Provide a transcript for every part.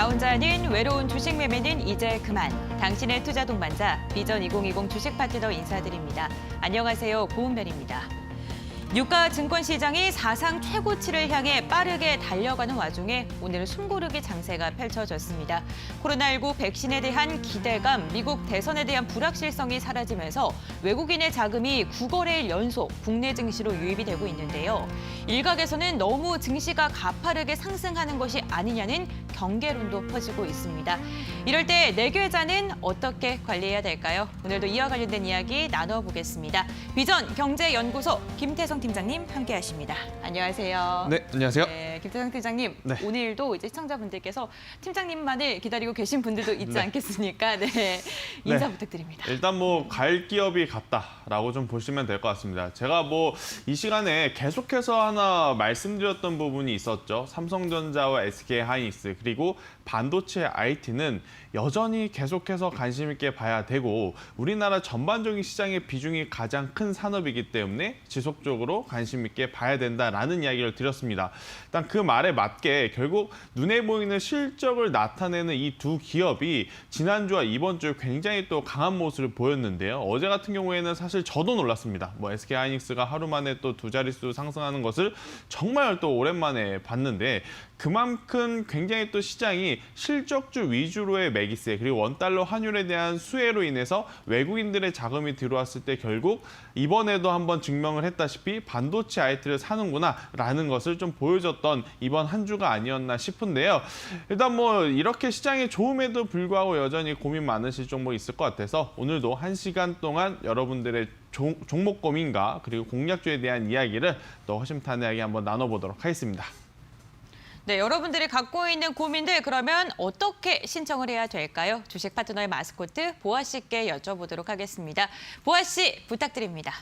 나 혼자 하는 외로운 주식 매매는 이제 그만. 당신의 투자 동반자 비전 2020 주식 파트너 인사드립니다. 안녕하세요. 고은별입니다. 유가 증권 시장이 사상 최고치를 향해 빠르게 달려가는 와중에 오늘은 숨고르기 장세가 펼쳐졌습니다. 코로나19 백신에 대한 기대감, 미국 대선에 대한 불확실성이 사라지면서 외국인의 자금이 9거래일 연속 국내 증시로 유입이 되고 있는데요. 일각에서는 너무 증시가 가파르게 상승하는 것이 아니냐는 경계론도 퍼지고 있습니다. 이럴 때 내 계좌는 어떻게 관리해야 될까요? 오늘도 이와 관련된 이야기 나눠보겠습니다. 비전 경제연구소 김태성 팀장님 함께하십니다. 안녕하세요. 네, 안녕하세요. 네, 김태성 팀장님, 네. 오늘도 이제 시청자분들께서 팀장님만을 기다리고 계신 분들도 있지 네. 않겠습니까? 네, 인사 부탁드립니다. 일단 갈 기업이 같다라고 좀 보시면 될 것 같습니다. 제가 이 시간에 계속해서 하나 말씀드렸던 부분이 있었죠. 삼성전자와 SK하이닉스 그리고 반도체 IT는 여전히 계속해서 관심 있게 봐야 되고 우리나라 전반적인 시장의 비중이 가장 큰 산업이기 때문에 지속적으로 관심 있게 봐야 된다라는 이야기를 드렸습니다. 일단 그 말에 맞게 결국 눈에 보이는 실적을 나타내는 이 두 기업이 지난주와 이번 주에 굉장히 또 강한 모습을 보였는데요. 어제 같은 경우에는 사실 저도 놀랐습니다. SK하이닉스가 하루 만에 또 두 자릿수 상승하는 것을 정말 또 오랜만에 봤는데 그만큼 굉장히 또 시장이 실적주 위주로의 매기세 그리고 원달러 환율에 대한 수혜로 인해서 외국인들의 자금이 들어왔을 때 결국 이번에도 한번 증명을 했다시피 반도체 IT를 사는구나라는 것을 좀 보여줬던 이번 한 주가 아니었나 싶은데요. 일단 이렇게 시장이 좋음에도 불구하고 여전히 고민 많으실 종목이 있을 것 같아서 오늘도 1시간 동안 여러분들의 종목 고민과 그리고 공략주에 대한 이야기를 또 허심탄회하게 한번 나눠보도록 하겠습니다. 네, 여러분들이 갖고 있는 고민들 그러면 어떻게 신청을 해야 될까요? 주식 파트너의 마스코트 보아 씨께 여쭤보도록 하겠습니다. 보아 씨 부탁드립니다.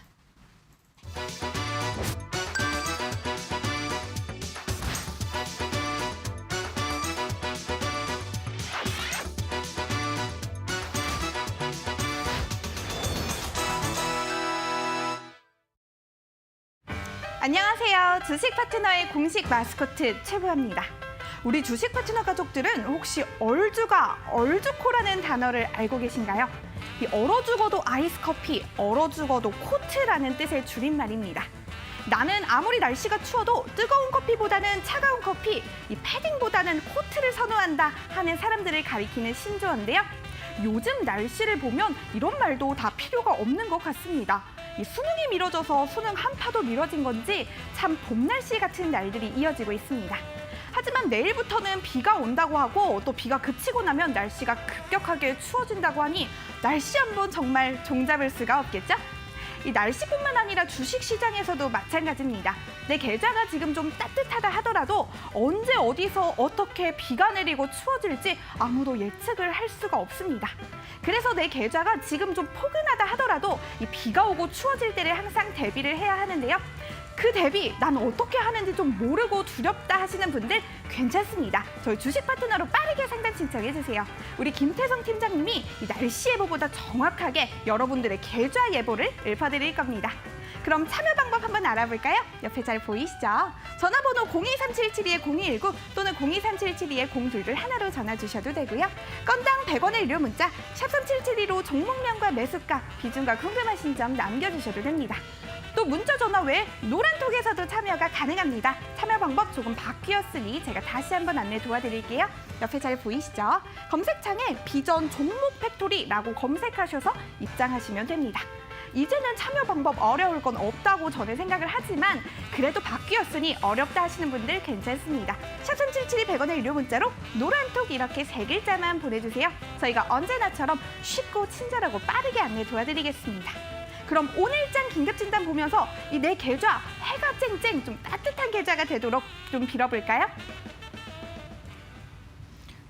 안녕하세요. 주식 파트너의 공식 마스코트 최보아입니다. 우리 주식 파트너 가족들은 혹시 얼주코라는 단어를 알고 계신가요? 이 얼어 죽어도 아이스 커피, 얼어 죽어도 코트라는 뜻의 줄임말입니다. 나는 아무리 날씨가 추워도 뜨거운 커피보다는 차가운 커피, 이 패딩보다는 코트를 선호한다 하는 사람들을 가리키는 신조어인데요. 요즘 날씨를 보면 이런 말도 다 필요가 없는 것 같습니다. 이 수능이 미뤄져서 수능 한파도 미뤄진 건지 참 봄 날씨 같은 날들이 이어지고 있습니다. 하지만 내일부터는 비가 온다고 하고 또 비가 그치고 나면 날씨가 급격하게 추워진다고 하니 날씨 한번 정말 종잡을 수가 없겠죠? 이 날씨뿐만 아니라 주식시장에서도 마찬가지입니다. 내 계좌가 지금 좀 따뜻하다 하더라도 언제 어디서 어떻게 비가 내리고 추워질지 아무도 예측을 할 수가 없습니다. 그래서 내 계좌가 지금 좀 포근하다 하더라도 이 비가 오고 추워질 때를 항상 대비를 해야 하는데요. 그 대비 난 어떻게 하는지 좀 모르고 두렵다 하시는 분들 괜찮습니다. 저희 주식 파트너로 빠르게 상담 신청해주세요. 우리 김태성 팀장님이 이 날씨 예보보다 정확하게 여러분들의 계좌 예보를 읊어드릴 겁니다. 그럼 참여 방법 한번 알아볼까요? 옆에 잘 보이시죠? 전화번호 02377-0219 또는 02377-0222를 하나로 전화 주셔도 되고요. 건당 100원의 유료 문자 샵 3772로 종목명과 매수가, 비중과 궁금하신 점 남겨주셔도 됩니다. 또 문자 전화 외에 노란톡에서도 참여가 가능합니다. 참여 방법 조금 바뀌었으니 제가 다시 한번 안내 도와드릴게요. 옆에 잘 보이시죠? 검색창에 비전 종목 팩토리라고 검색하셔서 입장하시면 됩니다. 이제는 참여 방법 어려울 건 없다고 저는 생각을 하지만 그래도 바뀌었으니 어렵다 하시는 분들 괜찮습니다. 샵 3772 100원의 유료 문자로 노란톡 이렇게 3글자만 보내주세요. 저희가 언제나처럼 쉽고 친절하고 빠르게 안내 도와드리겠습니다. 그럼 오늘장 긴급진단 보면서 이 내 계좌 해가 쨍쨍 좀 따뜻한 계좌가 되도록 좀 빌어볼까요?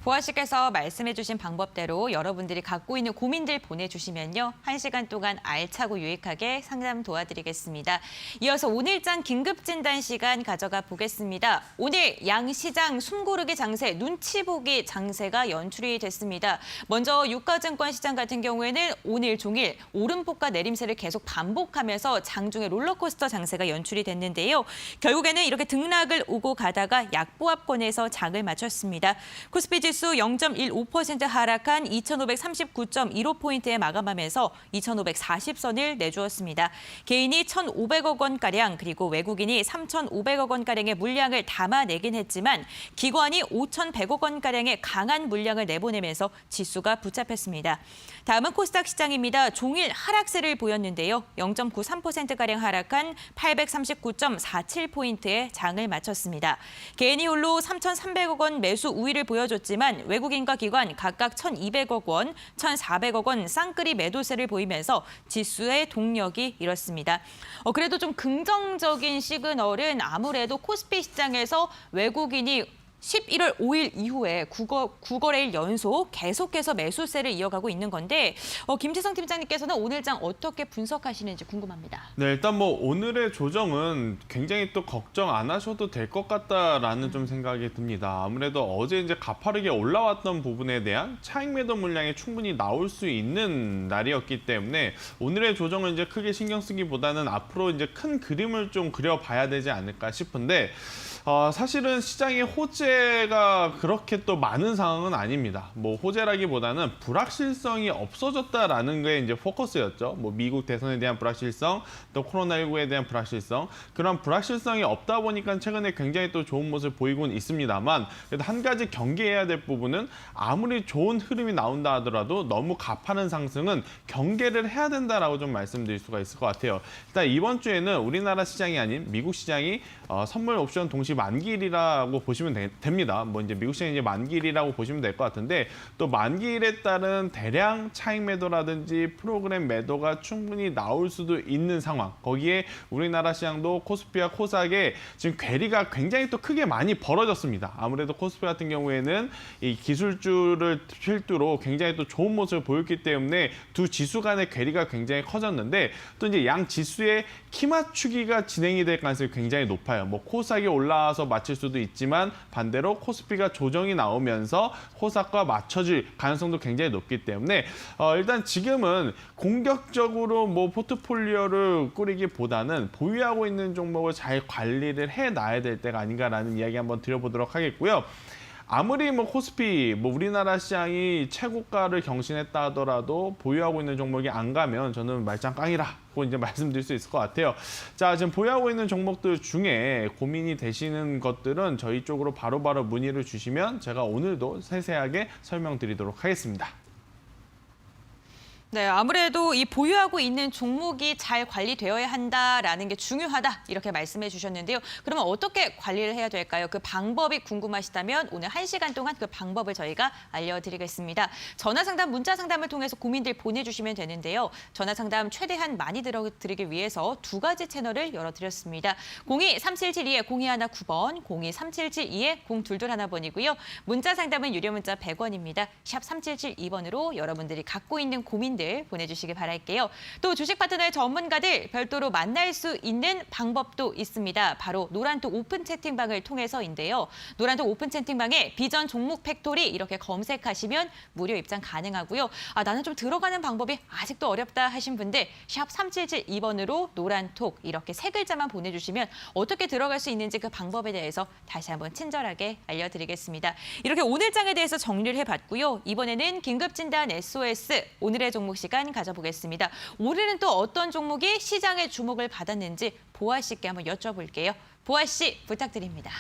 보아 씨께서 말씀해주신 방법대로 여러분들이 갖고 있는 고민들 보내주시면요. 1시간 동안 알차고 유익하게 상담 도와드리겠습니다. 이어서 오늘장 긴급진단 시간 가져가 보겠습니다. 오늘 양시장 숨고르기 장세, 눈치 보기 장세가 연출이 됐습니다. 먼저 유가증권 시장 같은 경우에는 오늘 종일 오름폭과 내림세를 계속 반복하면서 장중에 롤러코스터 장세가 연출이 됐는데요. 결국에는 이렇게 등락을 오고 가다가 약보합권에서 장을 마쳤습니다. 코스피 지수 0.15% 하락한 2,539.15포인트에 마감하면서 2,540선을 내주었습니다. 개인이 1,500억 원가량 그리고 외국인이 3,500억 원가량의 물량을 담아내긴 했지만 기관이 5,100억 원가량의 강한 물량을 내보내면서 지수가 붙잡혔습니다. 다음은 코스닥 시장입니다. 종일 하락세를 보였는데요. 0.93%가량 하락한 839.47포인트에 장을 마쳤습니다. 개인이 홀로 3,300억 원 매수 우위를 보여줬지만 외국인과 기관 각각 1,200억 원, 1,400억 원 쌍끌이 매도세를 보이면서 지수의 동력이 이렇습니다. 그래도 좀 긍정적인 시그널은 아무래도 코스피 시장에서 외국인이 11월 5일 이후에 9거래일 연속 계속해서 매수세를 이어가고 있는 건데 김태성 팀장님께서는 오늘 장 어떻게 분석하시는지 궁금합니다. 네, 일단 뭐 오늘의 조정은 굉장히 또 걱정 안 하셔도 될 것 같다라는 좀 생각이 듭니다. 아무래도 어제 이제 가파르게 올라왔던 부분에 대한 차익 매도 물량이 충분히 나올 수 있는 날이었기 때문에 오늘의 조정은 이제 크게 신경 쓰기보다는 앞으로 이제 큰 그림을 좀 그려봐야 되지 않을까 싶은데 사실은 시장의 호재가 그렇게 또 많은 상황은 아닙니다. 뭐 호재라기보다는 불확실성이 없어졌다라는 게 이제 포커스였죠. 뭐 미국 대선에 대한 불확실성, 또 코로나19에 대한 불확실성, 그런 불확실성이 없다 보니까 최근에 굉장히 또 좋은 모습을 보이고는 있습니다만 그래도 한 가지 경계해야 될 부분은 아무리 좋은 흐름이 나온다 하더라도 너무 가파른 상승은 경계를 해야 된다라고 좀 말씀드릴 수가 있을 것 같아요. 일단 이번 주에는 우리나라 시장이 아닌 미국 시장이 선물 옵션 동시 만기일이라고 보시면 됩니다. 뭐 이제 미국 시장이 이제 만기일이라고 보시면 될 것 같은데 또 만기일에 따른 대량 차익 매도라든지 프로그램 매도가 충분히 나올 수도 있는 상황. 거기에 우리나라 시장도 코스피와 코스닥에 지금 괴리가 굉장히 또 크게 많이 벌어졌습니다. 아무래도 코스피 같은 경우에는 이 기술주를 필두로 굉장히 또 좋은 모습을 보였기 때문에 두 지수 간의 괴리가 굉장히 커졌는데 또 이제 양 지수의 키 맞추기가 진행이 될 가능성이 굉장히 높아요. 뭐 코스닥이 올라와서 맞출 수도 있지만 반대로 코스피가 조정이 나오면서 코스닥과 맞춰질 가능성도 굉장히 높기 때문에 일단 지금은 공격적으로 뭐 포트폴리오를 꾸리기보다는 보유하고 있는 종목을 잘 관리를 해놔야 될 때가 아닌가라는 이야기 한번 드려보도록 하겠고요. 아무리 뭐 코스피, 뭐 우리나라 시장이 최고가를 경신했다 하더라도 보유하고 있는 종목이 안 가면 저는 말짱 깡이라고 이제 말씀드릴 수 있을 것 같아요. 자, 지금 보유하고 있는 종목들 중에 고민이 되시는 것들은 저희 쪽으로 바로바로 문의를 주시면 제가 오늘도 세세하게 설명드리도록 하겠습니다. 네, 아무래도 이 보유하고 있는 종목이 잘 관리되어야 한다라는 게 중요하다 이렇게 말씀해 주셨는데요. 그러면 어떻게 관리를 해야 될까요? 그 방법이 궁금하시다면 오늘 1시간 동안 그 방법을 저희가 알려드리겠습니다. 전화 상담, 문자 상담을 통해서 고민들 보내주시면 되는데요. 전화 상담 최대한 많이 들어드리기 위해서 두 가지 채널을 열어드렸습니다. 02-3772-0219번, 02-3772-0221번이고요. 문자 상담은 유료 문자 100원입니다. 샵 3772번으로 여러분들이 갖고 있는 고민들 보내주시기 바랄게요. 또 주식 파트너의 전문가들 별도로 만날 수 있는 방법도 있습니다. 바로 노란톡 오픈 채팅방을 통해서인데요. 노란톡 오픈 채팅방에 비전 종목 팩토리 이렇게 검색하시면 무료 입장 가능하고요. 나는 좀 들어가는 방법이 아직도 어렵다 하신 분들 샵 3772번으로 노란톡 이렇게 세 글자만 보내주시면 어떻게 들어갈 수 있는지 그 방법에 대해서 다시 한번 친절하게 알려드리겠습니다. 이렇게 오늘 장에 대해서 정리를 해봤고요. 이번에는 긴급진단 SOS 오늘의 종목 시간 가져보겠습니다. 올해는 또 어떤 종목이 시장의 주목을 받았는지 보아 씨께 한번 여쭤볼게요. 보아 씨 부탁드립니다.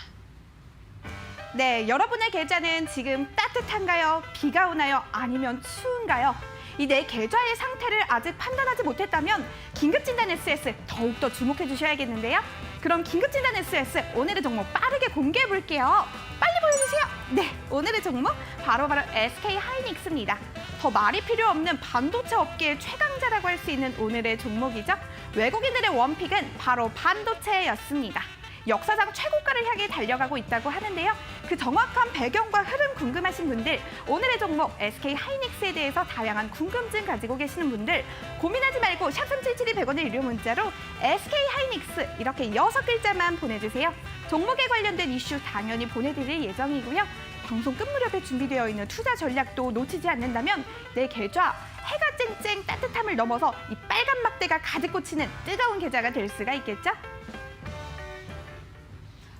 네, 여러분의 계좌는 지금 따뜻한가요? 비가 오나요? 아니면 추운가요? 이 내 계좌의 상태를 아직 판단하지 못했다면 긴급진단 SOS 더욱더 주목해 주셔야겠는데요. 그럼 긴급진단 SOS 오늘의 종목 빠르게 공개해 볼게요. 빨리 보여주세요. 네, 오늘의 종목 바로 SK하이닉스입니다. 더 말이 필요 없는 반도체 업계의 최강자라고 할 수 있는 오늘의 종목이죠. 외국인들의 원픽은 바로 반도체였습니다. 역사상 최고가를 향해 달려가고 있다고 하는데요. 그 정확한 배경과 흐름 궁금하신 분들, 오늘의 종목 SK하이닉스에 대해서 다양한 궁금증 가지고 계시는 분들 고민하지 말고 샵 3772 100원의 유료 문자로 SK하이닉스 이렇게 6글자만 보내주세요. 종목에 관련된 이슈 당연히 보내드릴 예정이고요. 방송 끝 무렵에 준비되어 있는 투자 전략도 놓치지 않는다면 내 계좌 해가 쨍쨍 따뜻함을 넘어서 이 빨간 막대가 가득 꽂히는 뜨거운 계좌가 될 수가 있겠죠?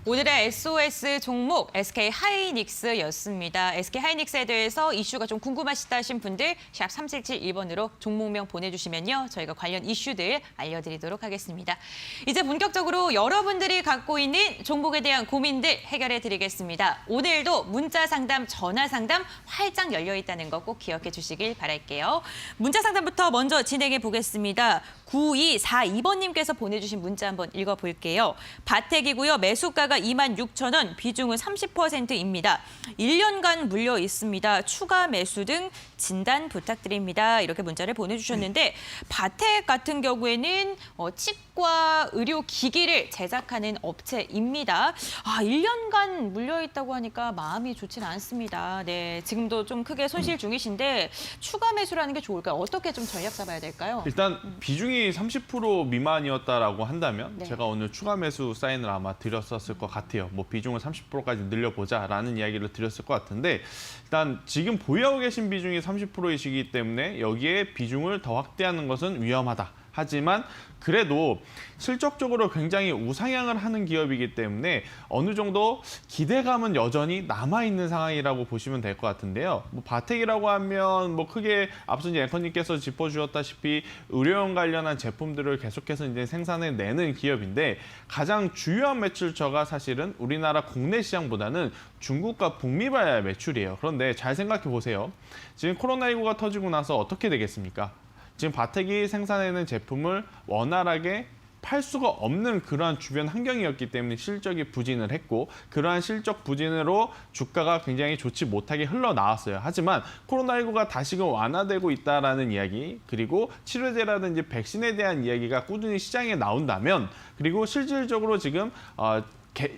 오늘의 SOS 종목 SK 하이닉스였습니다. SK 하이닉스에 대해서 이슈가 좀 궁금하시다 하신 분들 샵 3771번으로 종목명 보내주시면요. 저희가 관련 이슈들 알려드리도록 하겠습니다. 이제 본격적으로 여러분들이 갖고 있는 종목에 대한 고민들 해결해 드리겠습니다. 오늘도 문자 상담, 전화 상담 활짝 열려 있다는 거 꼭 기억해 주시길 바랄게요. 문자 상담부터 먼저 진행해 보겠습니다. 9242번님께서 보내주신 문자 한번 읽어볼게요. 바텍이고요. 매수가가 26,000원, 비중은 30%입니다. 1년간 물려 있습니다. 추가 매수 등 진단 부탁드립니다. 이렇게 문자를 보내주셨는데 바텍 같은 경우에는 치과 의료 기기를 제작하는 업체입니다. 1년간 물려 있다고 하니까 마음이 좋지는 않습니다. 네, 지금도 좀 크게 손실 중이신데 추가 매수라는 게 좋을까요? 어떻게 좀 전략 잡아야 될까요? 일단 비중이 30% 미만이었다라고 한다면 네. 제가 오늘 추가 매수 사인을 아마 드렸었을 것 같아요. 뭐 비중을 30%까지 늘려보자라는 이야기를 드렸을 것 같은데 일단 지금 보유하고 계신 비중이 30%이시기 때문에 여기에 비중을 더 확대하는 것은 위험하다. 하지만 그래도 실적적으로 굉장히 우상향을 하는 기업이기 때문에 어느 정도 기대감은 여전히 남아있는 상황이라고 보시면 될 것 같은데요. 뭐 바텍이라고 하면 뭐 크게 앞서 이제 앵커님께서 짚어주셨다시피 의료용 관련한 제품들을 계속해서 이제 생산해 내는 기업인데 가장 주요한 매출처가 사실은 우리나라 국내 시장보다는 중국과 북미발 매출이에요. 그런데 잘 생각해 보세요. 지금 코로나19가 터지고 나서 어떻게 되겠습니까? 지금 바텍이 생산해내는 제품을 원활하게 팔 수가 없는 그러한 주변 환경이었기 때문에 실적이 부진을 했고 그러한 실적 부진으로 주가가 굉장히 좋지 못하게 흘러나왔어요. 하지만 코로나19가 다시금 완화되고 있다라는 이야기 그리고 치료제라든지 백신에 대한 이야기가 꾸준히 시장에 나온다면 그리고 실질적으로 지금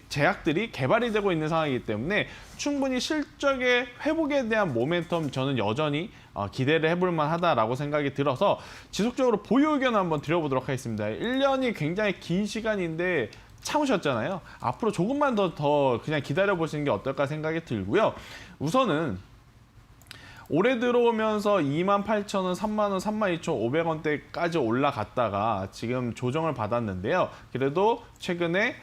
제약들이 개발이 되고 있는 상황이기 때문에 충분히 실적의 회복에 대한 모멘텀 저는 여전히 기대를 해볼 만하다라고 생각이 들어서 지속적으로 보유 의견을 한번 드려보도록 하겠습니다. 1년이 굉장히 긴 시간인데 참으셨잖아요. 앞으로 조금만 더 그냥 기다려보시는 게 어떨까 생각이 들고요. 우선은 올해 들어오면서 28,000원, 3만 원, 32,500원대까지 올라갔다가 지금 조정을 받았는데요. 그래도 최근에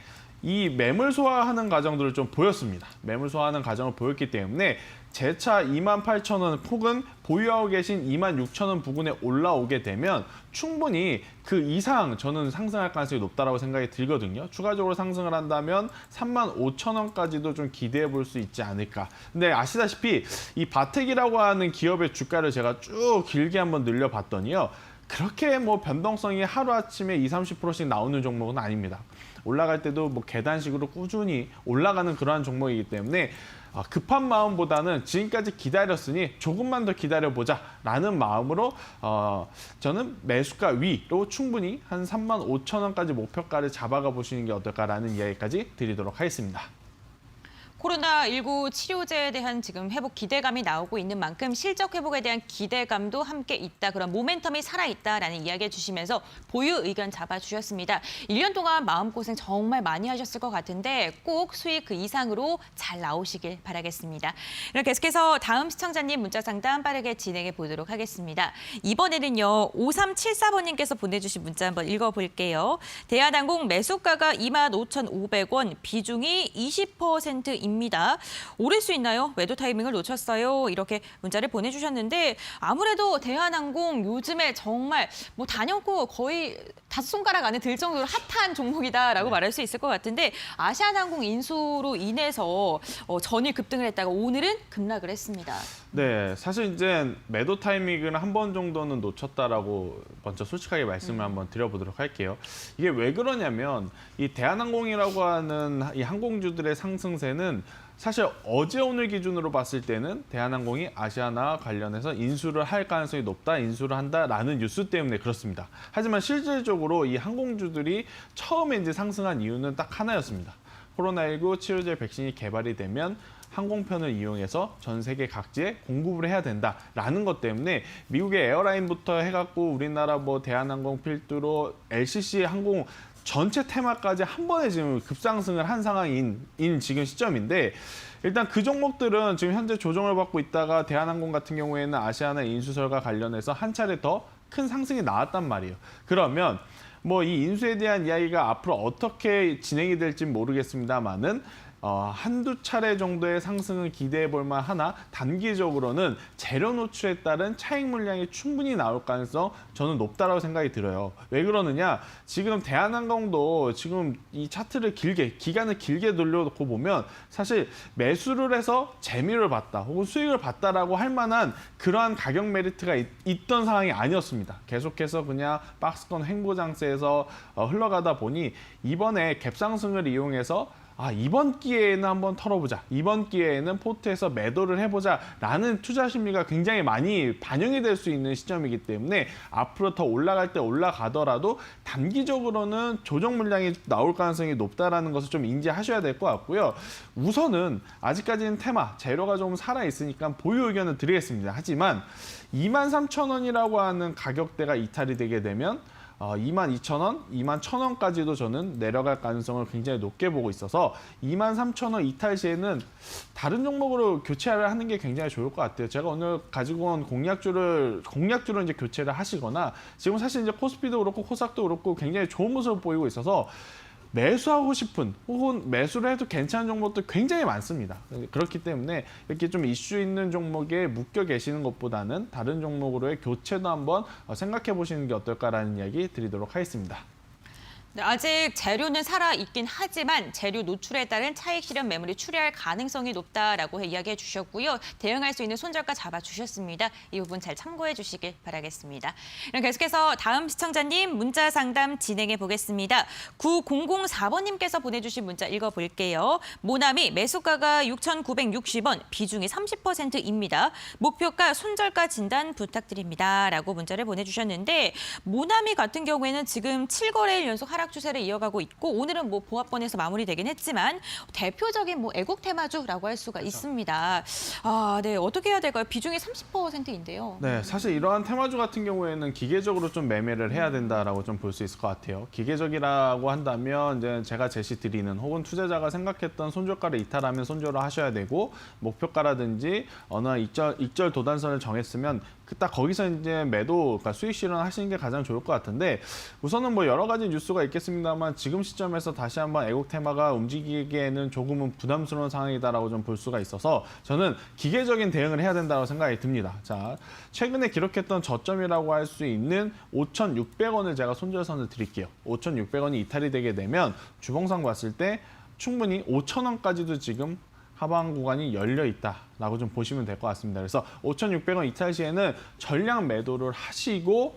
이 매물 소화하는 과정들을 좀 보였습니다. 매물 소화하는 과정을 보였기 때문에 재차 28,000원 혹은 보유하고 계신 26,000원 부근에 올라오게 되면 충분히 그 이상 저는 상승할 가능성이 높다고 생각이 들거든요. 추가적으로 상승을 한다면 35,000원까지도 좀 기대해 볼 수 있지 않을까. 근데 아시다시피 이 바텍이라고 하는 기업의 주가를 제가 쭉 길게 한번 늘려봤더니요. 그렇게 뭐 변동성이 하루아침에 20, 30%씩 나오는 종목은 아닙니다. 올라갈 때도 뭐 계단식으로 꾸준히 올라가는 그러한 종목이기 때문에 급한 마음보다는 지금까지 기다렸으니 조금만 더 기다려보자라는 마음으로 저는 매수가 위로 충분히 한 35,000원까지 목표가를 잡아가 보시는 게 어떨까라는 이야기까지 드리도록 하겠습니다. 코로나19 치료제에 대한 지금 회복 기대감이 나오고 있는 만큼 실적 회복에 대한 기대감도 함께 있다. 그런 모멘텀이 살아있다라는 이야기 해주시면서 보유 의견 잡아주셨습니다. 1년 동안 마음고생 정말 많이 하셨을 것 같은데 꼭 수익 그 이상으로 잘 나오시길 바라겠습니다. 그럼 계속해서 다음 시청자님 문자 상담 빠르게 진행해 보도록 하겠습니다. 이번에는요. 5374번님께서 보내주신 문자 한번 읽어볼게요. 대한항공 매수가가 25,500원, 비중이 20%입니다. 오를 수 있나요? 매도 타이밍을 놓쳤어요. 이렇게 문자를 보내주셨는데 아무래도 대한항공 요즘에 정말 뭐 단연코 거의 5손가락 안에 들 정도로 핫한 종목이다라고 말할 수 있을 것 같은데 아시아나항공 인수로 인해서 전일 급등을 했다가 오늘은 급락을 했습니다. 네, 사실 이제 매도 타이밍을 한 번 정도는 놓쳤다라고 먼저 솔직하게 말씀을 한번 드려보도록 할게요. 이게 왜 그러냐면 이 대한항공이라고 하는 이 항공주들의 상승세는 사실 어제 오늘 기준으로 봤을 때는 대한항공이 아시아나 관련해서 인수를 할 가능성이 높다, 인수를 한다라는 뉴스 때문에 그렇습니다. 하지만 실질적으로 이 항공주들이 처음에 이제 상승한 이유는 딱 하나였습니다. 코로나19 치료제 백신이 개발이 되면 항공편을 이용해서 전 세계 각지에 공급을 해야 된다라는 것 때문에 미국의 에어라인부터 해갖고 우리나라 뭐 대한항공 필두로 LCC 항공 전체 테마까지 한 번에 지금 급상승을 한 상황인 지금 시점인데 일단 그 종목들은 지금 현재 조정을 받고 있다가 대한항공 같은 경우에는 아시아나 인수설과 관련해서 한 차례 더 큰 상승이 나왔단 말이에요. 그러면 뭐 이 인수에 대한 이야기가 앞으로 어떻게 진행이 될지 모르겠습니다만은 한두 차례 정도의 상승을 기대해 볼 만하나 단기적으로는 재료 노출에 따른 차익 물량이 충분히 나올 가능성 저는 높다라고 생각이 들어요. 왜 그러느냐? 지금 대한항공도 지금 이 차트를 기간을 길게 돌려놓고 보면 사실 매수를 해서 재미를 봤다 혹은 수익을 봤다라고 할 만한 그러한 가격 메리트가 있던 상황이 아니었습니다. 계속해서 그냥 박스권 횡보장세에서 흘러가다 보니 이번에 갭상승을 이용해서 이번 기회에는 한번 털어보자. 이번 기회에는 포트에서 매도를 해보자라는 투자 심리가 굉장히 많이 반영이 될 수 있는 시점이기 때문에 앞으로 더 올라갈 때 올라가더라도 단기적으로는 조정 물량이 나올 가능성이 높다라는 것을 좀 인지하셔야 될 것 같고요. 우선은 아직까지는 테마, 재료가 좀 살아있으니까 보유 의견을 드리겠습니다. 하지만 23,000원이라고 하는 가격대가 이탈이 되게 되면 22,000원, 21,000원까지도 저는 내려갈 가능성을 굉장히 높게 보고 있어서 23,000원 이탈 시에는 다른 종목으로 교체를 하는 게 굉장히 좋을 것 같아요. 제가 오늘 가지고 온 공략주로 이제 교체를 하시거나 지금 사실 이제 코스피도 그렇고 코스닥도 그렇고 굉장히 좋은 모습을 보이고 있어서 매수하고 싶은 혹은 매수를 해도 괜찮은 종목도 굉장히 많습니다. 그렇기 때문에 이렇게 좀 이슈 있는 종목에 묶여 계시는 것보다는 다른 종목으로의 교체도 한번 생각해 보시는 게 어떨까라는 이야기 드리도록 하겠습니다. 네, 아직 재료는 살아있긴 하지만 재료 노출에 따른 차익 실현 매물이 출혈할 가능성이 높다라고 이야기해 주셨고요. 대응할 수 있는 손절가 잡아주셨습니다. 이 부분 잘 참고해 주시길 바라겠습니다. 그럼 계속해서 다음 시청자님 문자 상담 진행해 보겠습니다. 9004번님께서 보내주신 문자 읽어볼게요. 모나미 매수가가 6,960원, 비중이 30%입니다. 목표가 손절가 진단 부탁드립니다. 라고 문자를 보내주셨는데 모나미 같은 경우에는 지금 7거래일 연속 하락 추세를 이어가고 있고 오늘은 뭐 보합권에서 마무리되긴 했지만 대표적인 뭐 애국 테마주라고 할 수가 있습니다. 네, 어떻게 해야 될까요? 비중이 30%인데요. 네, 사실 이러한 테마주 같은 경우에는 기계적으로 좀 매매를 해야 된다라고 좀 볼 수 있을 것 같아요. 기계적이라고 한다면 이제 제가 제시드리는 혹은 투자자가 생각했던 손절가를 이탈하면 손절을 하셔야 되고 목표가라든지 어느 익절 도단선을 정했으면 딱 거기서 이제 매도, 그러니까 수익 실현하시는 게 가장 좋을 것 같은데 우선은 뭐 여러 가지 뉴스가 있겠습니다만 지금 시점에서 다시 한번 애국 테마가 움직이기에는 조금은 부담스러운 상황이다라고 좀 볼 수가 있어서 저는 기계적인 대응을 해야 된다고 생각이 듭니다. 자, 최근에 기록했던 저점이라고 할 수 있는 5,600원을 제가 손절선을 드릴게요. 5,600원이 이탈이 되게 되면 주봉상 봤을 때 충분히 5,000원까지도 지금 하방 구간이 열려 있다라고 좀 보시면 될 것 같습니다. 그래서 5,600원 이탈 시에는 전량 매도를 하시고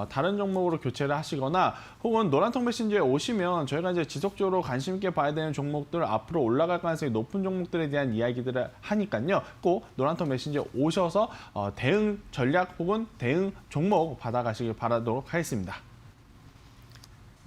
다른 종목으로 교체를 하시거나 혹은 노란통 메신저에 오시면 저희가 이제 지속적으로 관심 있게 봐야 되는 종목들 앞으로 올라갈 가능성이 높은 종목들에 대한 이야기들을 하니까요. 꼭 노란통 메신저에 오셔서 대응 전략 혹은 대응 종목 받아가시길 바라도록 하겠습니다.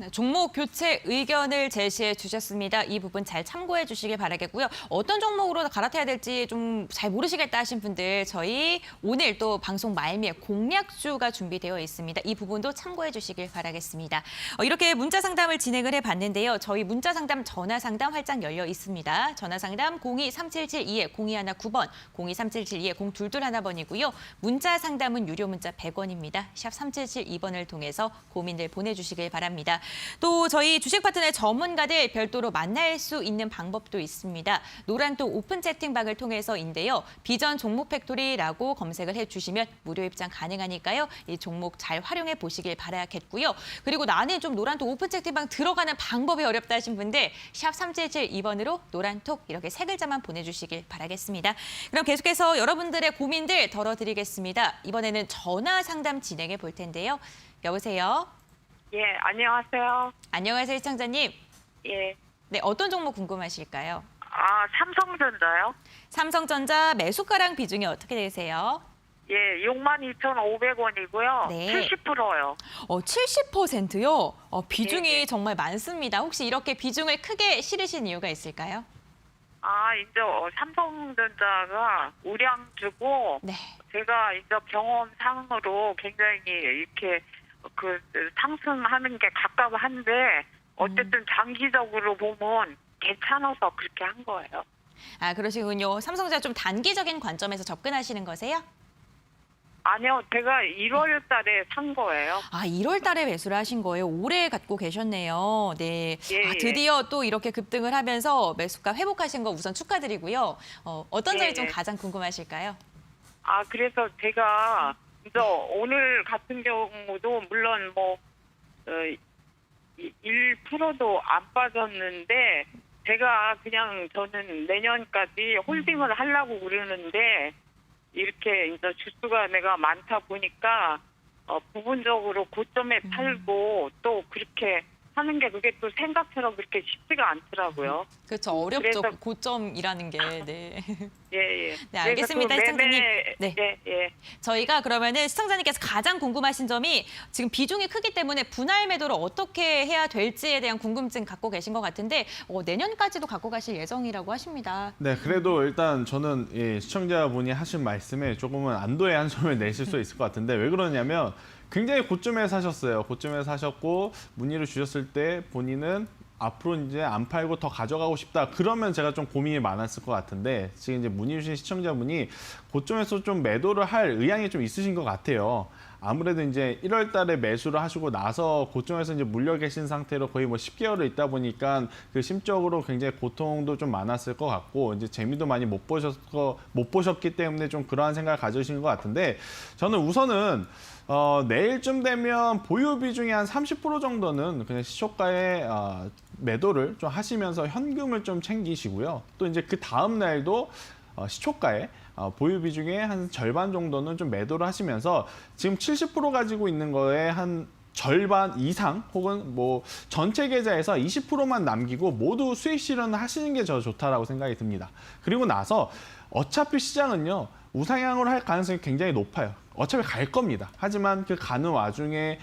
네, 종목 교체 의견을 제시해 주셨습니다. 이 부분 잘 참고해 주시길 바라겠고요. 어떤 종목으로 갈아타야 될지 좀 잘 모르시겠다 하신 분들 저희 오늘 또 방송 말미에 공략주가 준비되어 있습니다. 이 부분도 참고해 주시길 바라겠습니다. 이렇게 문자 상담을 진행을 해봤는데요. 저희 문자 상담 전화 상담 활짝 열려 있습니다. 전화 상담 023772-0219번, 023772-0221번이고요. 문자 상담은 유료 문자 100원입니다. 샵 3772번을 통해서 고민들 보내주시길 바랍니다. 또 저희 주식 파트너 전문가들 별도로 만날 수 있는 방법도 있습니다. 노란톡 오픈 채팅방을 통해서인데요. 비전 종목 팩토리라고 검색을 해주시면 무료 입장 가능하니까요. 이 종목 잘 활용해 보시길 바라겠고요. 그리고 나는 좀 노란톡 오픈 채팅방 들어가는 방법이 어렵다 하신 분들 샵 3772번으로 노란톡 이렇게 세 글자만 보내주시길 바라겠습니다. 그럼 계속해서 여러분들의 고민들 덜어드리겠습니다. 이번에는 전화 상담 진행해 볼 텐데요. 여보세요? 예, 안녕하세요. 안녕하세요, 시청자님. 예. 네, 어떤 종목 궁금하실까요? 삼성전자요? 삼성전자 매수가랑 비중이 어떻게 되세요? 예, 62,500원이고요. 네. 70%요. 70%요? 비중이 네. 정말 많습니다. 혹시 이렇게 비중을 크게 실으신 이유가 있을까요? 이제 삼성전자가 우량주고 네. 제가 이제 경험상으로 굉장히 이렇게 상승하는 게 가까워한데 어쨌든 장기적으로 보면 괜찮아서 그렇게 한 거예요. 그러시군요. 삼성전자 좀 단기적인 관점에서 접근하시는 거세요? 아니요, 제가 1월 달에 산 거예요. 아, 1월 달에 매수를 하신 거예요. 오래 갖고 계셨네요. 네. 예, 아, 예. 드디어 또 이렇게 급등을 하면서 매수가 회복하신 거 우선 축하드리고요. 어떤 점이 예, 좀 예. 가장 궁금하실까요? 아, 그래서 제가 오늘 같은 경우도 물론 뭐 1%도 안 빠졌는데 제가 그냥 저는 내년까지 홀딩을 하려고 그러는데 이렇게 이제 주수가 내가 많다 보니까 부분적으로 고점에 팔고 또 그렇게 하는 게 그게 또 생각처럼 그렇게 쉽지가 않더라고요. 그렇죠. 어렵죠. 그래서- 고점이라는 게. 네. 예, 예. 네, 알겠습니다, 그래서 또 시청자님. 매매- 네. 예, 예. 저희가 그러면은 시청자님께서 가장 궁금하신 점이 지금 비중이 크기 때문에 분할 매도를 어떻게 해야 될지에 대한 궁금증 갖고 계신 것 같은데 내년까지도 갖고 가실 예정이라고 하십니다. 네, 그래도 일단 저는 시청자분이 하신 말씀에 조금은 안도의 한숨을 내실 수 있을 것 같은데 왜 그러냐면 굉장히 고점에 사셨어요. 고점에 사셨고 문의를 주셨을 때 본인은 앞으로 이제 안 팔고 더 가져가고 싶다. 그러면 제가 좀 고민이 많았을 것 같은데 지금 이제 문의 주신 시청자분이 고점에서 좀 매도를 할 의향이 좀 있으신 것 같아요. 아무래도 이제 1월 달에 매수를 하시고 나서 고점에서 이제 물려 계신 상태로 거의 뭐 10개월을 있다 보니까 그 심적으로 굉장히 고통도 좀 많았을 것 같고 이제 재미도 많이 못 보셨기 때문에 좀 그러한 생각을 가지신 것 같은데 저는 우선은 내일쯤 되면 보유 비중이 한 30% 정도는 그냥 시초가에 매도를 좀 하시면서 현금을 좀 챙기시고요. 또 이제 그 다음 날도 시초가에 보유 비중의 한 절반 정도는 좀 매도를 하시면서 지금 70% 가지고 있는 거에 한 절반 이상 혹은 뭐 전체 계좌에서 20%만 남기고 모두 수익 실현을 하시는 게 저 좋다라고 생각이 듭니다. 그리고 나서 어차피 시장은요 우상향으로 할 가능성이 굉장히 높아요. 어차피 갈 겁니다. 하지만 그 가는 와중에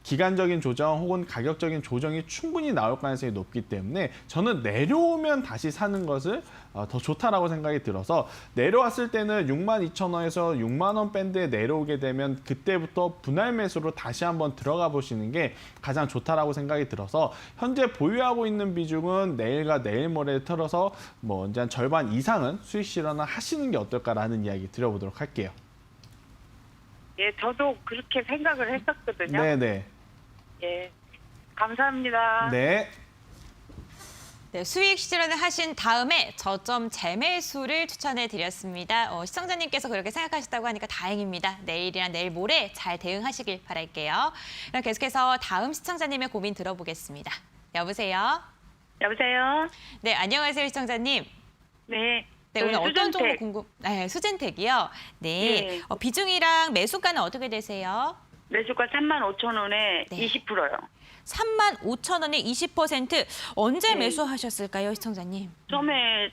기간적인 조정 혹은 가격적인 조정이 충분히 나올 가능성이 높기 때문에 저는 내려오면 다시 사는 것을 더 좋다라고 생각이 들어서 내려왔을 때는 62,000원에서 6만 원 밴드에 내려오게 되면 그때부터 분할 매수로 다시 한번 들어가 보시는 게 가장 좋다라고 생각이 들어서 현재 보유하고 있는 비중은 내일과 내일 모레에 털어서 뭐 이제 한 절반 이상은 수익 실현을 하시는 게 어떨까라는 이야기 드려보도록 할게요. 예, 저도 그렇게 생각을 했었거든요. 네네. 예. 감사합니다. 네. 네, 수익 실현을 하신 다음에 저점 재매수를 추천해 드렸습니다. 시청자님께서 그렇게 생각하셨다고 하니까 다행입니다. 내일이나 내일 모레 잘 대응하시길 바랄게요. 그럼 계속해서 다음 시청자님의 고민 들어보겠습니다. 여보세요? 여보세요? 네, 안녕하세요, 시청자님. 네. 네, 오늘 어떤 종목 수준택. 네, 수젠텍이요. 네, 네. 비중이랑 매수가는 어떻게 되세요? 매수가 35,000원에 네. 20%요. 35,000원에 20%. 언제 네. 매수하셨을까요, 시청자님? 처음에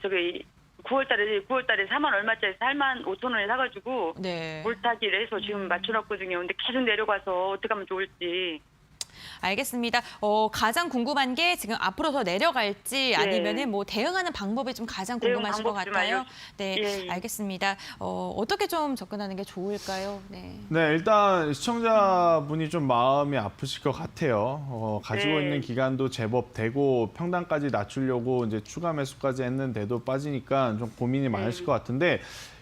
9월달에 4만 얼마짜리 45,000원에 사가지고 네. 물타기를 해서 지금 맞춰놨거든요. 근데 계속 내려가서 어떻게 하면 좋을지. 알겠습니다. 가장 궁금한 게 지금 앞으로 더 내려갈지 아니면은 뭐 대응하는 방법이 좀 가장 대응 궁금하신 것 방법 좀 같아요. 네, 예, 예. 알겠습니다. 어떻게 좀 접근하는 게 좋을까요? 네. 네, 일단 시청자분이 좀 마음이 아프실 것 같아요. 가지고 네. 있는 기간도 제법 되고 평단까지 낮추려고 이제 추가 매수까지 했는데도 빠지니까 좀 고민이 많으실 것 같은데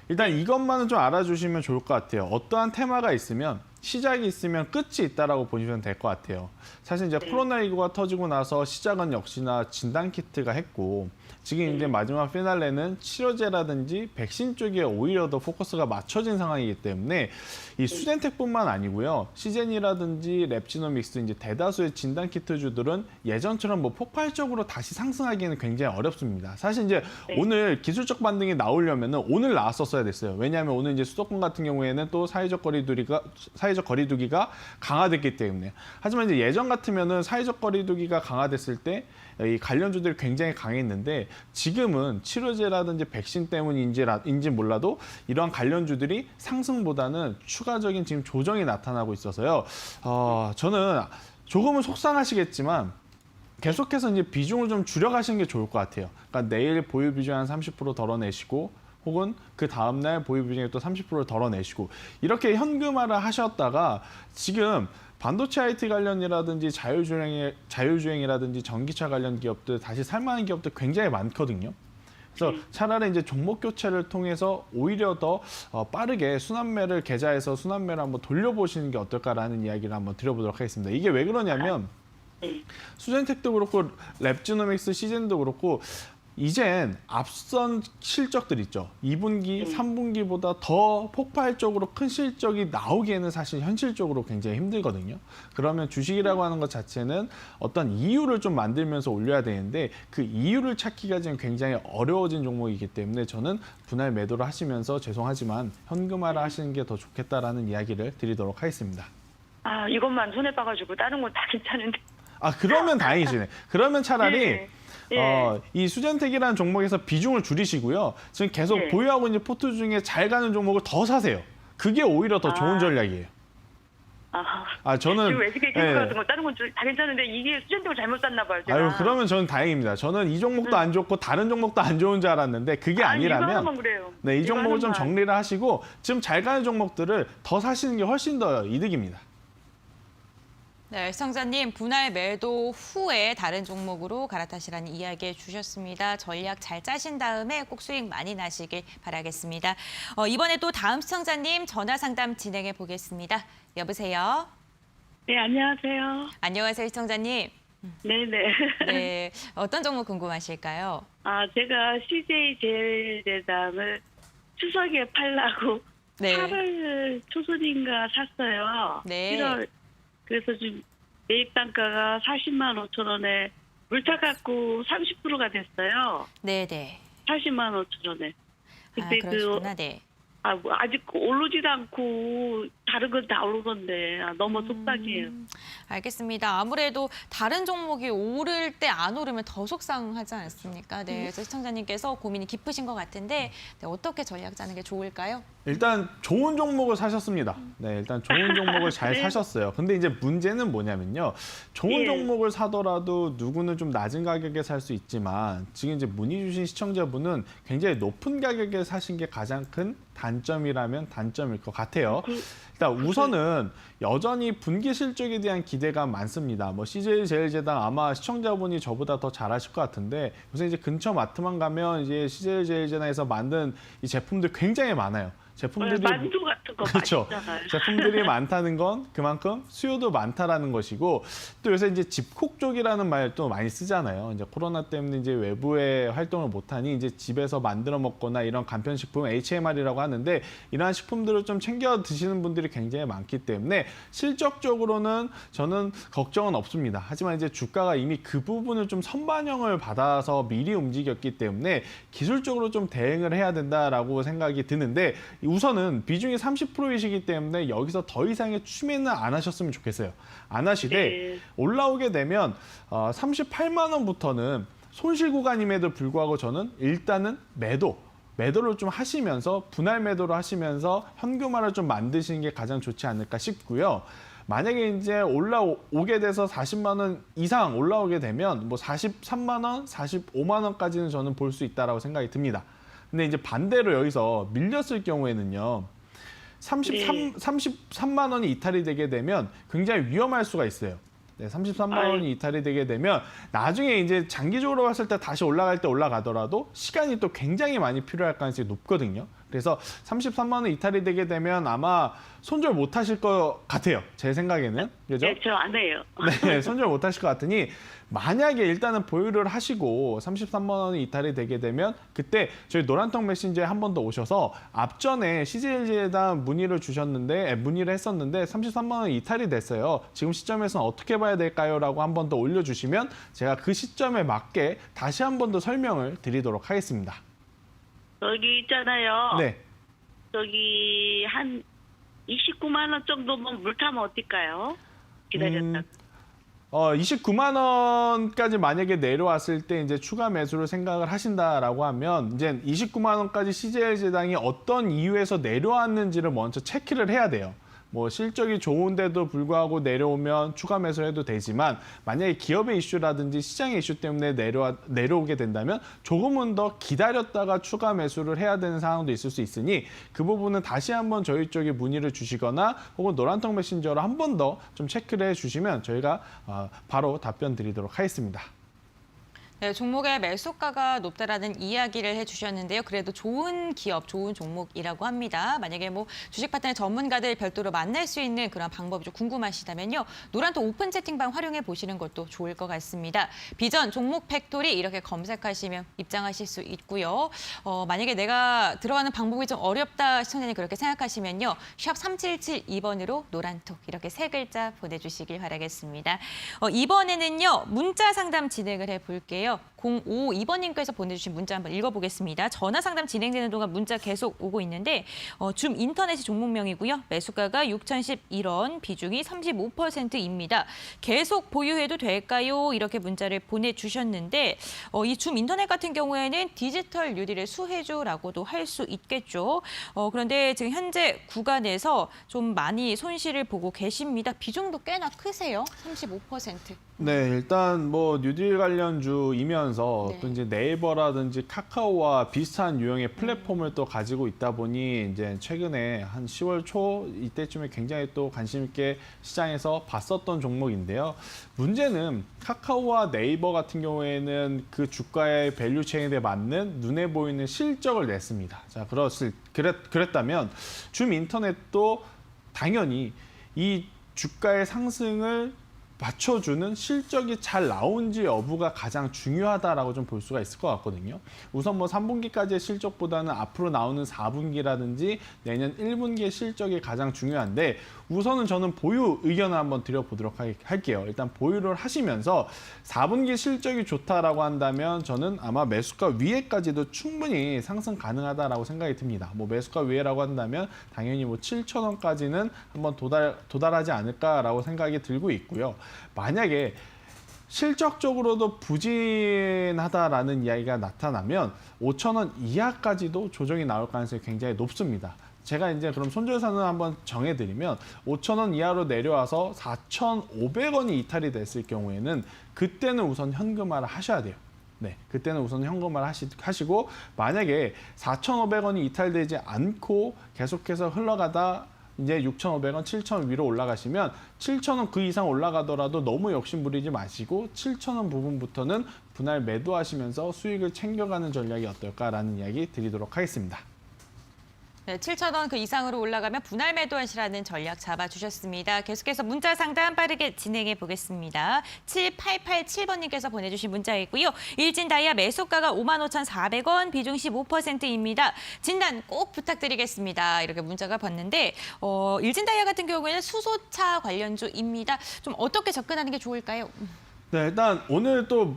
일단 이것만은 좀 알아주시면 좋을 것 같아요. 어떠한 테마가 있으면 시작이 있으면 끝이 있다라고 보시면 될 것 같아요. 사실 이제 코로나19가 터지고 나서 시작은 역시나 진단키트가 했고 지금 이제 마지막 피날레는 치료제라든지 백신 쪽에 오히려 더 포커스가 맞춰진 상황이기 때문에 이 수젠텍뿐만 아니고요. 시젠이라든지 랩지노믹스 이제 대다수의 진단키트주들은 예전처럼 뭐 폭발적으로 다시 상승하기에는 굉장히 어렵습니다. 사실 이제 오늘 기술적 반등이 나오려면은 오늘 나왔었어야 됐어요. 왜냐하면 오늘 이제 수도권 같은 경우에는 또 사회적 거리두기가 강화됐기 때문에. 하지만 이제 예전 같으면은 사회적 거리두기가 강화됐을 때 이 관련주들이 굉장히 강했는데 지금은 치료제라든지 백신 때문인지 몰라도 이러한 관련주들이 상승보다는 추가적인 지금 조정이 나타나고 있어서요. 저는 조금은 속상하시겠지만 계속해서 이제 비중을 좀 줄여가시는 게 좋을 것 같아요. 그러니까 내일 보유 비중 한 30% 덜어내시고 혹은 그 다음날 보유 비중에 또 30%를 덜어내시고 이렇게 현금화를 하셨다가 지금 반도체 IT 관련이라든지 자율주행이라든지 전기차 관련 기업들 다시 살만한 기업들 굉장히 많거든요. 그래서 차라리 이제 종목 교체를 통해서 오히려 더 빠르게 순환매를 계좌에서 순환매를 한번 돌려보시는 게 어떨까라는 이야기를 한번 드려보도록 하겠습니다. 이게 왜 그러냐면 네. 수젠텍도 그렇고 랩지노믹스 시즌도 그렇고 이젠 앞선 실적들 있죠. 2분기, 3분기보다 더 폭발적으로 큰 실적이 나오기에는 사실 현실적으로 굉장히 힘들거든요. 그러면 주식이라고 하는 것 자체는 어떤 이유를 좀 만들면서 올려야 되는데 그 이유를 찾기가 지금 굉장히 어려워진 종목이기 때문에 저는 분할 매도를 하시면서 죄송하지만 현금화를 하시는 게 더 좋겠다라는 이야기를 드리도록 하겠습니다. 아, 이것만 손에 봐가지고 다른 건 다 괜찮은데. 아, 그러면 다행이시네. 그러면 차라리 예. 예. 이 수젠텍이라는 종목에서 비중을 줄이시고요. 지금 계속 예. 보유하고 있는 포트 중에 잘 가는 종목을 더 사세요. 그게 오히려 더 좋은 전략이에요. 저는 지금 SK 예. 같은 거 다른 건 다 괜찮은데 이게 수젠텍을 잘못 샀나 봐요. 제가. 아유, 그러면 저는 다행입니다. 저는 이 종목도 안 좋고 다른 종목도 안 좋은 줄 알았는데 그게 아니, 이거 아니라면 하나만 그래요. 네, 이 이거 종목을 좀 하나만. 정리를 하시고 지금 잘 가는 종목들을 더 사시는 게 훨씬 더 이득입니다. 네, 시청자님 분할 매도 후에 다른 종목으로 갈아타시라는 이야기 주셨습니다. 전략 잘 짜신 다음에 꼭 수익 많이 나시길 바라겠습니다. 이번에 또 다음 시청자님 전화 상담 진행해 보겠습니다. 여보세요. 네, 안녕하세요. 안녕하세요, 시청자님. 네네. 네, 어떤 종목 궁금하실까요? 제가 CJ제일제당을 추석에 팔라고 네. 8월 초순인가 샀어요. 네. 1월. 그래서 지금 매입 단가가 40만 5천 원에 물타 갖고 30%가 됐어요. 네네. 40만 5천 원에. 아, 근데 그러시구나. 네. 뭐 아직 오르지도 않고 다른 건 다 오르던데 너무 속상해요. 알겠습니다. 아무래도 다른 종목이 오를 때 안 오르면 더 속상하지 않습니까? 네, 그래서 시청자님께서 고민이 깊으신 것 같은데 네, 어떻게 전략 짜는 게 좋을까요? 일단 좋은 종목을 사셨습니다. 네, 일단 좋은 종목을 잘 네. 사셨어요. 근데 이제 문제는 뭐냐면요. 좋은 예. 종목을 사더라도 누구는 좀 낮은 가격에 살 수 있지만 지금 이제 문의 주신 시청자분은 굉장히 높은 가격에 사신 게 가장 큰 단점이라면 단점일 것 같아요. 일단 우선은 여전히 분기 실적에 대한 기대가 많습니다. 뭐 CJ제일제당 아마 시청자분이 저보다 더 잘하실 것 같은데 요새 이제 근처 마트만 가면 이제 CJ제일제당에서 만든 이 제품들 굉장히 많아요. 제품들이 만두 같은 거 그렇죠. 맛있잖아요. 제품들이 많다는 건 그만큼 수요도 많다라는 것이고 또 요새 이제 집콕 쪽이라는 말도 많이 쓰잖아요. 이제 코로나 때문에 이제 외부에 활동을 못하니 이제 집에서 만들어 먹거나 이런 간편식품 HMR이라고 하는데 이러한 식품들을 좀 챙겨 드시는 분들이 굉장히 많기 때문에 실적적으로는 저는 걱정은 없습니다. 하지만 이제 주가가 이미 그 부분을 좀 선반영을 받아서 미리 움직였기 때문에 기술적으로 좀 대응을 해야 된다라고 생각이 드는데 우선은 비중이 30%이시기 때문에 여기서 더 이상의 추매는 안 하셨으면 좋겠어요. 안 하시되 네. 올라오게 되면 38만 원부터는 손실 구간임에도 불구하고 저는 일단은 매도를 좀 하시면서 분할 매도를 하시면서 현금화를 좀 만드시는 게 가장 좋지 않을까 싶고요. 만약에 이제 올라오게 돼서 40만 원 이상 올라오게 되면 뭐 43만 원, 45만 원까지는 저는 볼 수 있다라고 생각이 듭니다. 근데 이제 반대로 여기서 밀렸을 경우에는요. 33만 원이 이탈이 되게 되면 굉장히 위험할 수가 있어요. 네, 33만 원이 이탈이 되게 되면 나중에 이제 장기적으로 봤을 때 다시 올라갈 때 올라가더라도 시간이 또 굉장히 많이 필요할 가능성이 높거든요. 그래서 33만 원 이탈이 되게 되면 아마 손절 못 하실 것 같아요. 제 생각에는. 그죠? 네, 저 안 해요. 네, 손절 못 하실 것 같으니 만약에 일단은 보유를 하시고 33만 원이 이탈이 되게 되면 그때 저희 노란통 메신저에 한 번 더 오셔서 앞전에 CJ제일제당 문의를 했었는데 33만 원이 이탈이 됐어요. 지금 시점에서는 어떻게 봐야 될까요? 라고 한 번 더 올려주시면 제가 그 시점에 맞게 다시 한 번 더 설명을 드리도록 하겠습니다. 여기 있잖아요. 네. 저기 한 29만 원 정도면 물 타면 어떨까요? 기다렸다가. 29만 원까지 만약에 내려왔을 때 이제 추가 매수를 생각을 하신다라고 하면 이제 29만 원까지 CJ제일제당이 어떤 이유에서 내려왔는지를 먼저 체크를 해야 돼요. 뭐 실적이 좋은데도 불구하고 내려오면 추가 매수를 해도 되지만 만약에 기업의 이슈라든지 시장의 이슈 때문에 내려오게 된다면 조금은 더 기다렸다가 추가 매수를 해야 되는 상황도 있을 수 있으니 그 부분은 다시 한번 저희 쪽에 문의를 주시거나 혹은 노란통 메신저로 한 번 더 좀 체크를 해주시면 저희가 바로 답변 드리도록 하겠습니다. 네, 종목의 매수가가 높다라는 이야기를 해주셨는데요. 그래도 좋은 기업, 좋은 종목이라고 합니다. 만약에 뭐 주식 파트너 전문가들 별도로 만날 수 있는 그런 방법이 좀 궁금하시다면요. 노란톡 오픈 채팅방 활용해 보시는 것도 좋을 것 같습니다. 비전 종목 팩토리 이렇게 검색하시면 입장하실 수 있고요. 만약에 내가 들어가는 방법이 좀 어렵다 시청자님 그렇게 생각하시면요. 샵 3772번으로 노란톡 이렇게 3글자 보내주시길 바라겠습니다. 이번에는요. 문자 상담 진행을 해볼게요. 052번님께서 보내주신 문자 한번 읽어보겠습니다. 전화 상담 진행되는 동안 문자 계속 오고 있는데 줌 인터넷이 종목명이고요. 매수가가 6,011원, 비중이 35%입니다. 계속 보유해도 될까요? 이렇게 문자를 보내주셨는데 이 줌 인터넷 같은 경우에는 디지털 뉴딜의 수혜주라고도 할 수 있겠죠. 그런데 지금 현재 구간에서 좀 많이 손실을 보고 계십니다. 비중도 꽤나 크세요. 35%. 네, 일단 뭐 뉴딜 관련주이면서 네. 또 이제 네이버라든지 카카오와 비슷한 유형의 플랫폼을 또 가지고 있다 보니 이제 최근에 한 10월 초 이때쯤에 굉장히 또 관심 있게 시장에서 봤었던 종목인데요. 문제는 카카오와 네이버 같은 경우에는 그 주가의 밸류 체인에 맞는 눈에 보이는 실적을 냈습니다. 자, 그랬다면 줌 인터넷도 당연히 이 주가의 상승을 맞춰주는 실적이 잘 나온지 여부가 가장 중요하다라고 좀 볼 수가 있을 것 같거든요. 우선 뭐 3분기까지의 실적보다는 앞으로 나오는 4분기라든지 내년 1분기의 실적이 가장 중요한데 우선은 저는 보유 의견을 한번 드려보도록 할게요. 일단 보유를 하시면서 4분기 실적이 좋다라고 한다면 저는 아마 매수가 위에까지도 충분히 상승 가능하다라고 생각이 듭니다. 뭐 매수가 위에라고 한다면 당연히 뭐 7,000원까지는 한번 도달하지 않을까라고 생각이 들고 있고요. 만약에 실적적으로도 부진하다라는 이야기가 나타나면 5,000원 이하까지도 조정이 나올 가능성이 굉장히 높습니다. 제가 이제 그럼 손절선을 한번 정해드리면 5,000원 이하로 내려와서 4,500원이 이탈이 됐을 경우에는 그때는 우선 현금화를 하셔야 돼요. 네, 그때는 우선 현금화를 하시고 만약에 4,500원이 이탈되지 않고 계속해서 흘러가다 이제 6,500원, 7,000원 위로 올라가시면 7,000원 그 이상 올라가더라도 너무 욕심 부리지 마시고 7,000원 부분부터는 분할 매도하시면서 수익을 챙겨가는 전략이 어떨까라는 이야기 드리도록 하겠습니다. 네, 7,000원 그 이상으로 올라가면 분할 매도하시라는 전략 잡아주셨습니다. 계속해서 문자 상담 빠르게 진행해 보겠습니다. 7887번님께서 보내주신 문자이고요. 일진다이아 매수가가 55,400원, 비중 15%입니다. 진단 꼭 부탁드리겠습니다. 이렇게 문자가 봤는데 일진다이아 같은 경우에는 수소차 관련주입니다. 좀 어떻게 접근하는 게 좋을까요? 네, 일단 오늘 또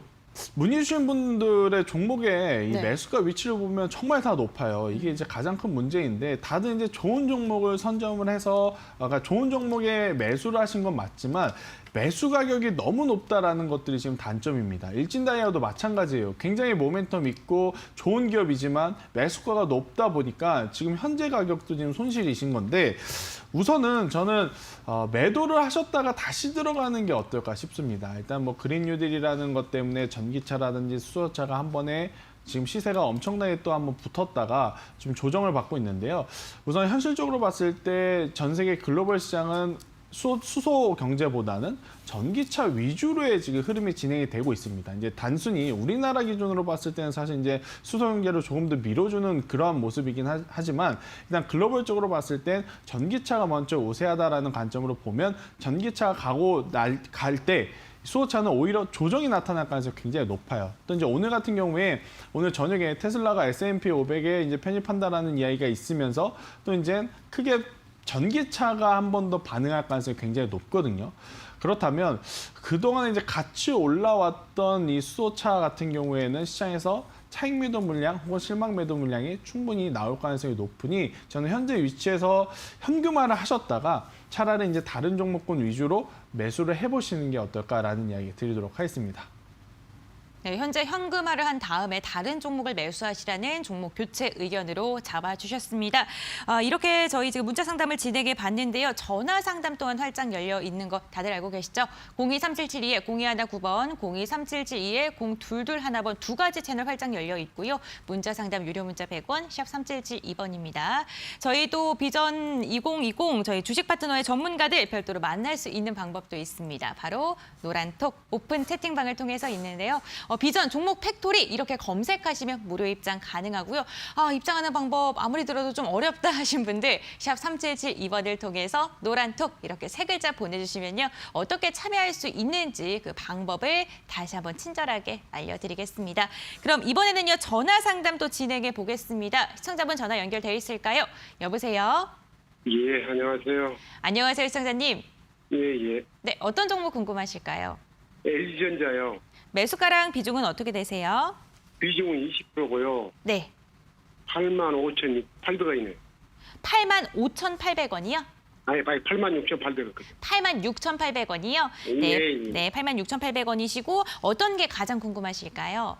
문의 주신 분들의 종목의 이 네. 매수가 위치를 보면 정말 다 높아요. 이게 이제 가장 큰 문제인데 다들 이제 좋은 종목을 선점을 해서 그러니까 좋은 종목에 매수를 하신 건 맞지만 매수 가격이 너무 높다라는 것들이 지금 단점입니다. 일진다이아도 마찬가지예요. 굉장히 모멘텀 있고 좋은 기업이지만 매수가가 높다 보니까 지금 현재 가격도 지금 손실이신 건데 우선은 저는 매도를 하셨다가 다시 들어가는 게 어떨까 싶습니다. 일단 뭐 그린 뉴딜이라는 것 때문에 전기차라든지 수소차가 한 번에 지금 시세가 엄청나게 또 한번 붙었다가 좀 조정을 받고 있는데요. 우선 현실적으로 봤을 때 전 세계 글로벌 시장은 수소 경제보다는 전기차 위주로의 지금 흐름이 진행이 되고 있습니다. 이제 단순히 우리나라 기준으로 봤을 때는 사실 이제 수소 경제를 조금 더 밀어주는 그러한 모습이긴 하지만 일단 글로벌적으로 봤을 땐 전기차가 먼저 우세하다라는 관점으로 보면 전기차가 갈 때 수소차는 오히려 조정이 나타날 가능성이 굉장히 높아요. 또 이제 오늘 같은 경우에 오늘 저녁에 테슬라가 S&P 500에 이제 편입한다라는 이야기가 있으면서 또 이제 크게 전기차가 한 번 더 반응할 가능성이 굉장히 높거든요. 그렇다면 그동안 이제 같이 올라왔던 이 수소차 같은 경우에는 시장에서 차익 매도 물량 혹은 실망 매도 물량이 충분히 나올 가능성이 높으니 저는 현재 위치에서 현금화를 하셨다가 차라리 이제 다른 종목군 위주로 매수를 해보시는 게 어떨까라는 이야기 드리도록 하겠습니다. 네, 현재 현금화를 한 다음에 다른 종목을 매수하시라는 종목 교체 의견으로 잡아주셨습니다. 이렇게 저희 지금 문자 상담을 진행해 봤는데요. 전화 상담 또한 활짝 열려 있는 거 다들 알고 계시죠? 023772에 0219번, 023772에 0221번 두 가지 채널 활짝 열려 있고요. 문자 상담 유료 문자 100원, 샵 3772번입니다. 저희도 비전 2020 저희 주식 파트너의 전문가들 별도로 만날 수 있는 방법도 있습니다. 바로 노란톡 오픈 채팅방을 통해서 있는데요. 비전 종목 팩토리 이렇게 검색하시면 무료 입장 가능하고요. 입장하는 방법 아무리 들어도 좀 어렵다 하신 분들 샵 3772번을 통해서 노란톡 이렇게 3글자 보내주시면요. 어떻게 참여할 수 있는지 그 방법을 다시 한번 친절하게 알려드리겠습니다. 그럼 이번에는요. 전화 상담도 진행해 보겠습니다. 시청자분 전화 연결돼 있을까요? 여보세요? 예, 안녕하세요. 안녕하세요, 시청자님. 예. 네, 어떤 종목 궁금하실까요? LG전자요. 매수가랑 비중은 어떻게 되세요? 비중은 20%고요. 네, 85,800원이네. 85,800원이요? 아니, 86,800원. 86,800원이요? 예. 네, 86,800원이시고 어떤 게 가장 궁금하실까요?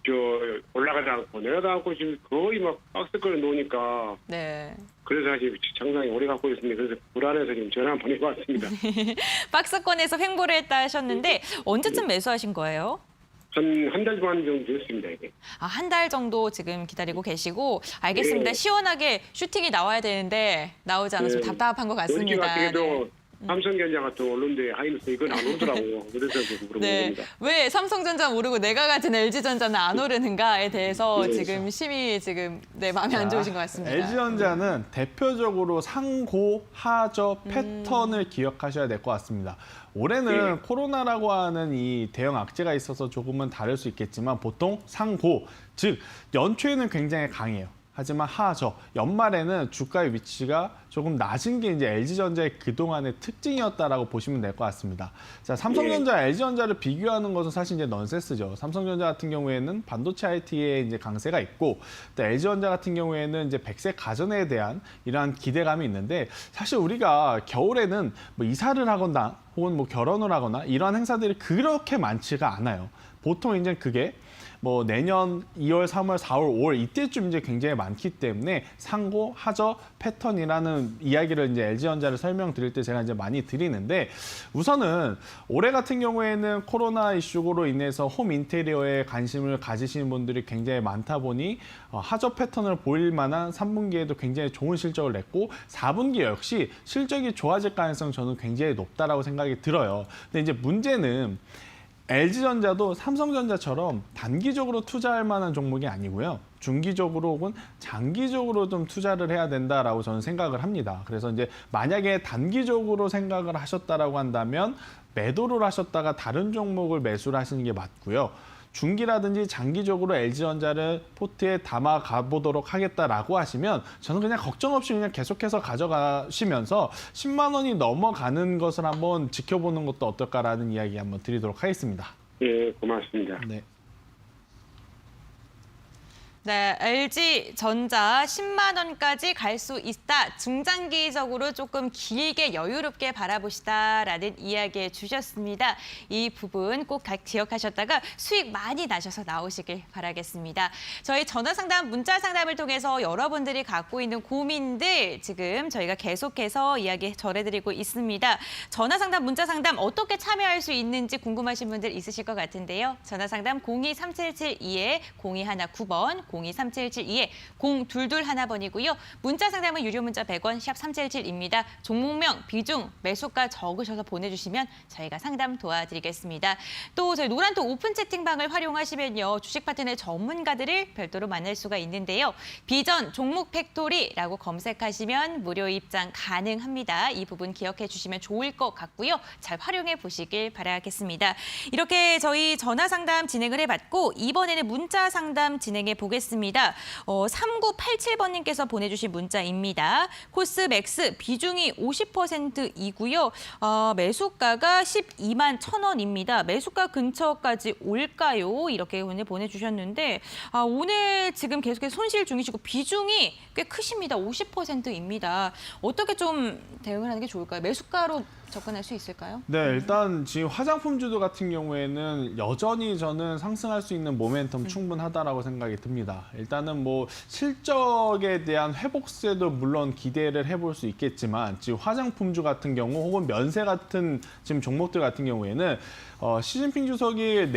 지금 올라가지 않고 내려가지 않고 지금 거의 막 박스 걸어 놓으니까 네. 그래서 사실 장상이 오래 갖고 있습니다. 그래서 불안해서 지금 전화 한번 해봤습니다. 박스권에서 횡보를 했다 하셨는데 언제쯤 매수하신 거예요? 한 달 반 정도 됐습니다, 이게. 한 달 정도 지금 기다리고 계시고 알겠습니다. 네. 시원하게 슈팅이 나와야 되는데 나오지 않아서 좀 네. 답답한 것 같습니다. 어저께 삼성전자 같은 언론대 하이닉스 이건 안 오더라고요. 그래서 물어보는 네. 겁니다. 왜 삼성전자 오르고 내가 가진 LG전자는 안 오르는가에 대해서 네. 지금 심히 마음이 안 좋으신 것 같습니다. LG전자는 대표적으로 상고, 하저 패턴을 기억하셔야 될 것 같습니다. 올해는 코로나라고 하는 이 대형 악재가 있어서 조금은 다를 수 있겠지만 보통 상고, 즉 연초에는 굉장히 강해요. 하지만 하저, 연말에는 주가의 위치가 조금 낮은 게 이제 LG전자의 그동안의 특징이었다라고 보시면 될 것 같습니다. 자, 삼성전자, LG전자를 비교하는 것은 사실 이제 넌센스죠. 삼성전자 같은 경우에는 반도체 IT에 이제 강세가 있고, 또 LG전자 같은 경우에는 이제 100세 가전에 대한 이러한 기대감이 있는데, 사실 우리가 겨울에는 뭐 이사를 하거나 혹은 뭐 결혼을 하거나 이러한 행사들이 그렇게 많지가 않아요. 보통 이제 그게 뭐 내년 2월, 3월, 4월, 5월 이때쯤 이제 굉장히 많기 때문에 상고, 하저 패턴이라는 이야기를 이제 LG전자를 설명드릴 때 제가 이제 많이 드리는데, 우선은 올해 같은 경우에는 코로나 이슈로 인해서 홈 인테리어에 관심을 가지시는 분들이 굉장히 많다 보니 하저 패턴을 보일 만한 3분기에도 굉장히 좋은 실적을 냈고 4분기 역시 실적이 좋아질 가능성 저는 굉장히 높다라고 생각이 들어요. 근데 이제 문제는 LG전자도 삼성전자처럼 단기적으로 투자할 만한 종목이 아니고요. 중기적으로 혹은 장기적으로 좀 투자를 해야 된다라고 저는 생각을 합니다. 그래서 이제 만약에 단기적으로 생각을 하셨다라고 한다면 매도를 하셨다가 다른 종목을 매수를 하시는 게 맞고요. 중기라든지 장기적으로 LG전자를 포트에 담아 가보도록 하겠다라고 하시면 저는 그냥 걱정 없이 그냥 계속해서 가져가시면서 10만 원이 넘어가는 것을 한번 지켜보는 것도 어떨까라는 이야기 한번 드리도록 하겠습니다. 예, 고맙습니다. 네. 네, LG전자 10만 원까지 갈 수 있다. 중장기적으로 조금 길게 여유롭게 바라보시다라는 이야기 주셨습니다. 이 부분 꼭 기억하셨다가 수익 많이 나셔서 나오시길 바라겠습니다. 저희 전화 상담, 문자 상담을 통해서 여러분들이 갖고 있는 고민들 지금 저희가 계속해서 이야기 전해드리고 있습니다. 전화 상담, 문자 상담 어떻게 참여할 수 있는지 궁금하신 분들 있으실 것 같은데요. 전화 상담 023772-0219번, 023772-0221번이고요. 문자 상담은 유료 문자 100원, 샵 3717입니다. 종목명, 비중, 매수가 적으셔서 보내주시면 저희가 상담 도와드리겠습니다. 또 저희 노란톡 오픈 채팅방을 활용하시면요. 주식 파트너 전문가들을 별도로 만날 수가 있는데요. 비전 종목 팩토리라고 검색하시면 무료 입장 가능합니다. 이 부분 기억해 주시면 좋을 것 같고요. 잘 활용해 보시길 바라겠습니다. 이렇게 저희 전화 상담 진행을 해봤고 이번에는 문자 상담 진행해 보겠습니다. 3987번님께서 보내주신 문자입니다. 코스맥스 비중이 50%이고요. 매수가가 12만 1,000원입니다. 매수가 근처까지 올까요? 이렇게 오늘 보내주셨는데 오늘 지금 계속해서 손실 중이시고 비중이 꽤 크십니다. 50%입니다. 어떻게 좀 대응을 하는 게 좋을까요? 매수가로 접근할 수 있을까요? 네, 일단 지금 화장품주도 같은 경우에는 여전히 저는 상승할 수 있는 모멘텀 충분하다라고 생각이 듭니다. 일단은 뭐 실적에 대한 회복세도 물론 기대를 해볼 수 있겠지만 지금 화장품주 같은 경우 혹은 면세 같은 지금 종목들 같은 경우에는 시진핑 주석이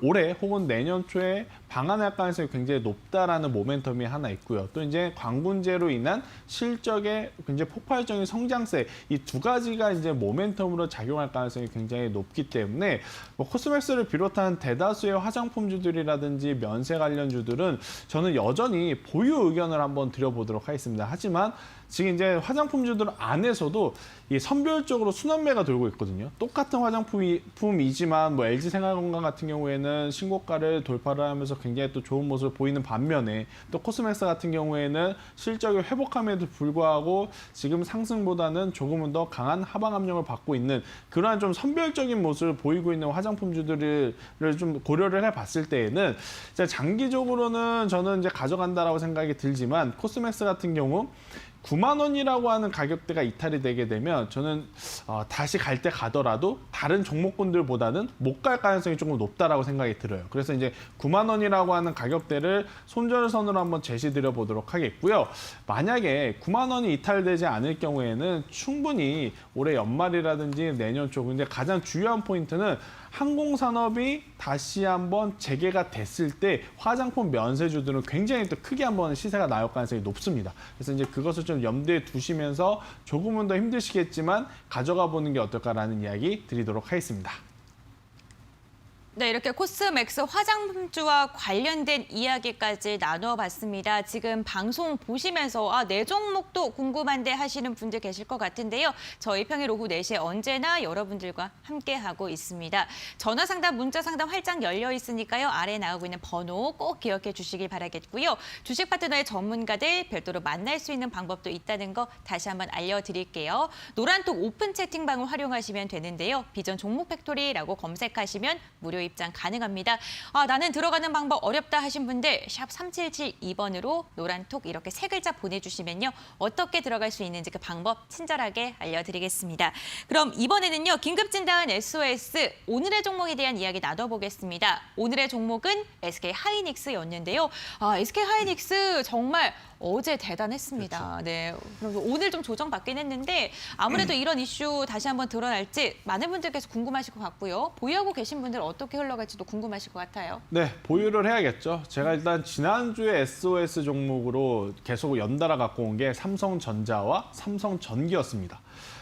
올해 혹은 내년 초에 방한할 가능성이 굉장히 높다라는 모멘텀이 하나 있고요. 또 이제 광군제로 인한 실적의 굉장히 폭발적인 성장세 이 두 가지가 이제 모멘텀으로 작용할 가능성이 굉장히 높기 때문에 뭐 코스맥스를 비롯한 대다수의 화장품주들이라든지 면세 관련주들은 저는 여전히 보유 의견을 한번 드려보도록 하겠습니다. 하지만 지금 이제 화장품주들 안에서도 이 선별적으로 순환매가 돌고 있거든요. 똑같은 화장품이지만 뭐 LG생활건강 같은 경우에는 신고가를 돌파를 하면서 굉장히 또 좋은 모습을 보이는 반면에 또 코스맥스 같은 경우에는 실적이 회복함에도 불구하고 지금 상승보다는 조금은 더 강한 하방 압력을 받고 있는 그러한 좀 선별적인 모습을 보이고 있는 화장품주들을 좀 고려를 해봤을 때에는 이제 장기적으로는 저는 이제 가져간다라고 생각이 들지만 코스맥스 같은 경우 9만 원이라고 하는 가격대가 이탈이 되게 되면 저는 다시 갈 때 가더라도 다른 종목군들보다는 못 갈 가능성이 조금 높다라고 생각이 들어요. 그래서 이제 9만 원이라고 하는 가격대를 손절선으로 한번 제시드려 보도록 하겠고요. 만약에 9만 원이 이탈되지 않을 경우에는 충분히 올해 연말이라든지 내년 초 근데 가장 중요한 포인트는 항공산업이 다시 한번 재개가 됐을 때 화장품 면세주들은 굉장히 또 크게 한번 시세가 나올 가능성이 높습니다. 그래서 이제 그것을 좀 염두에 두시면서 조금은 더 힘드시겠지만 가져가 보는 게 어떨까라는 이야기 드리도록 하겠습니다. 네, 이렇게 코스맥스 화장품주와 관련된 이야기까지 나눠봤습니다. 지금 방송 보시면서 내 종목도 궁금한데 하시는 분들 계실 것 같은데요. 저희 평일 오후 4시에 언제나 여러분들과 함께하고 있습니다. 전화 상담, 문자 상담 활짝 열려 있으니까요. 아래에 나오고 있는 번호 꼭 기억해 주시길 바라겠고요. 주식 파트너의 전문가들 별도로 만날 수 있는 방법도 있다는 거 다시 한번 알려드릴게요. 노란톡 오픈 채팅방을 활용하시면 되는데요. 비전 종목 팩토리라고 검색하시면 무료 입장 가능합니다. 나는 들어가는 방법 어렵다 하신 분들 샵 3772번으로 노란톡 이렇게 3글자 보내주시면요. 어떻게 들어갈 수 있는지 그 방법 친절하게 알려드리겠습니다. 그럼 이번에는요. 긴급진단 SOS 오늘의 종목에 대한 이야기 나눠보겠습니다. 오늘의 종목은 SK하이닉스였는데요. SK하이닉스 정말 어제 대단했습니다. 그렇죠. 네, 그래서 오늘 좀 조정받긴 했는데 아무래도 이런 이슈 다시 한번 드러날지 많은 분들께서 궁금하실 것 같고요. 보유하고 계신 분들 어떻게 흘러갈지도 궁금하실 것 같아요. 네, 보유를 해야겠죠. 제가 일단 지난주에 SOS 종목으로 계속 연달아 갖고 온 게 삼성전자와 삼성전기였습니다.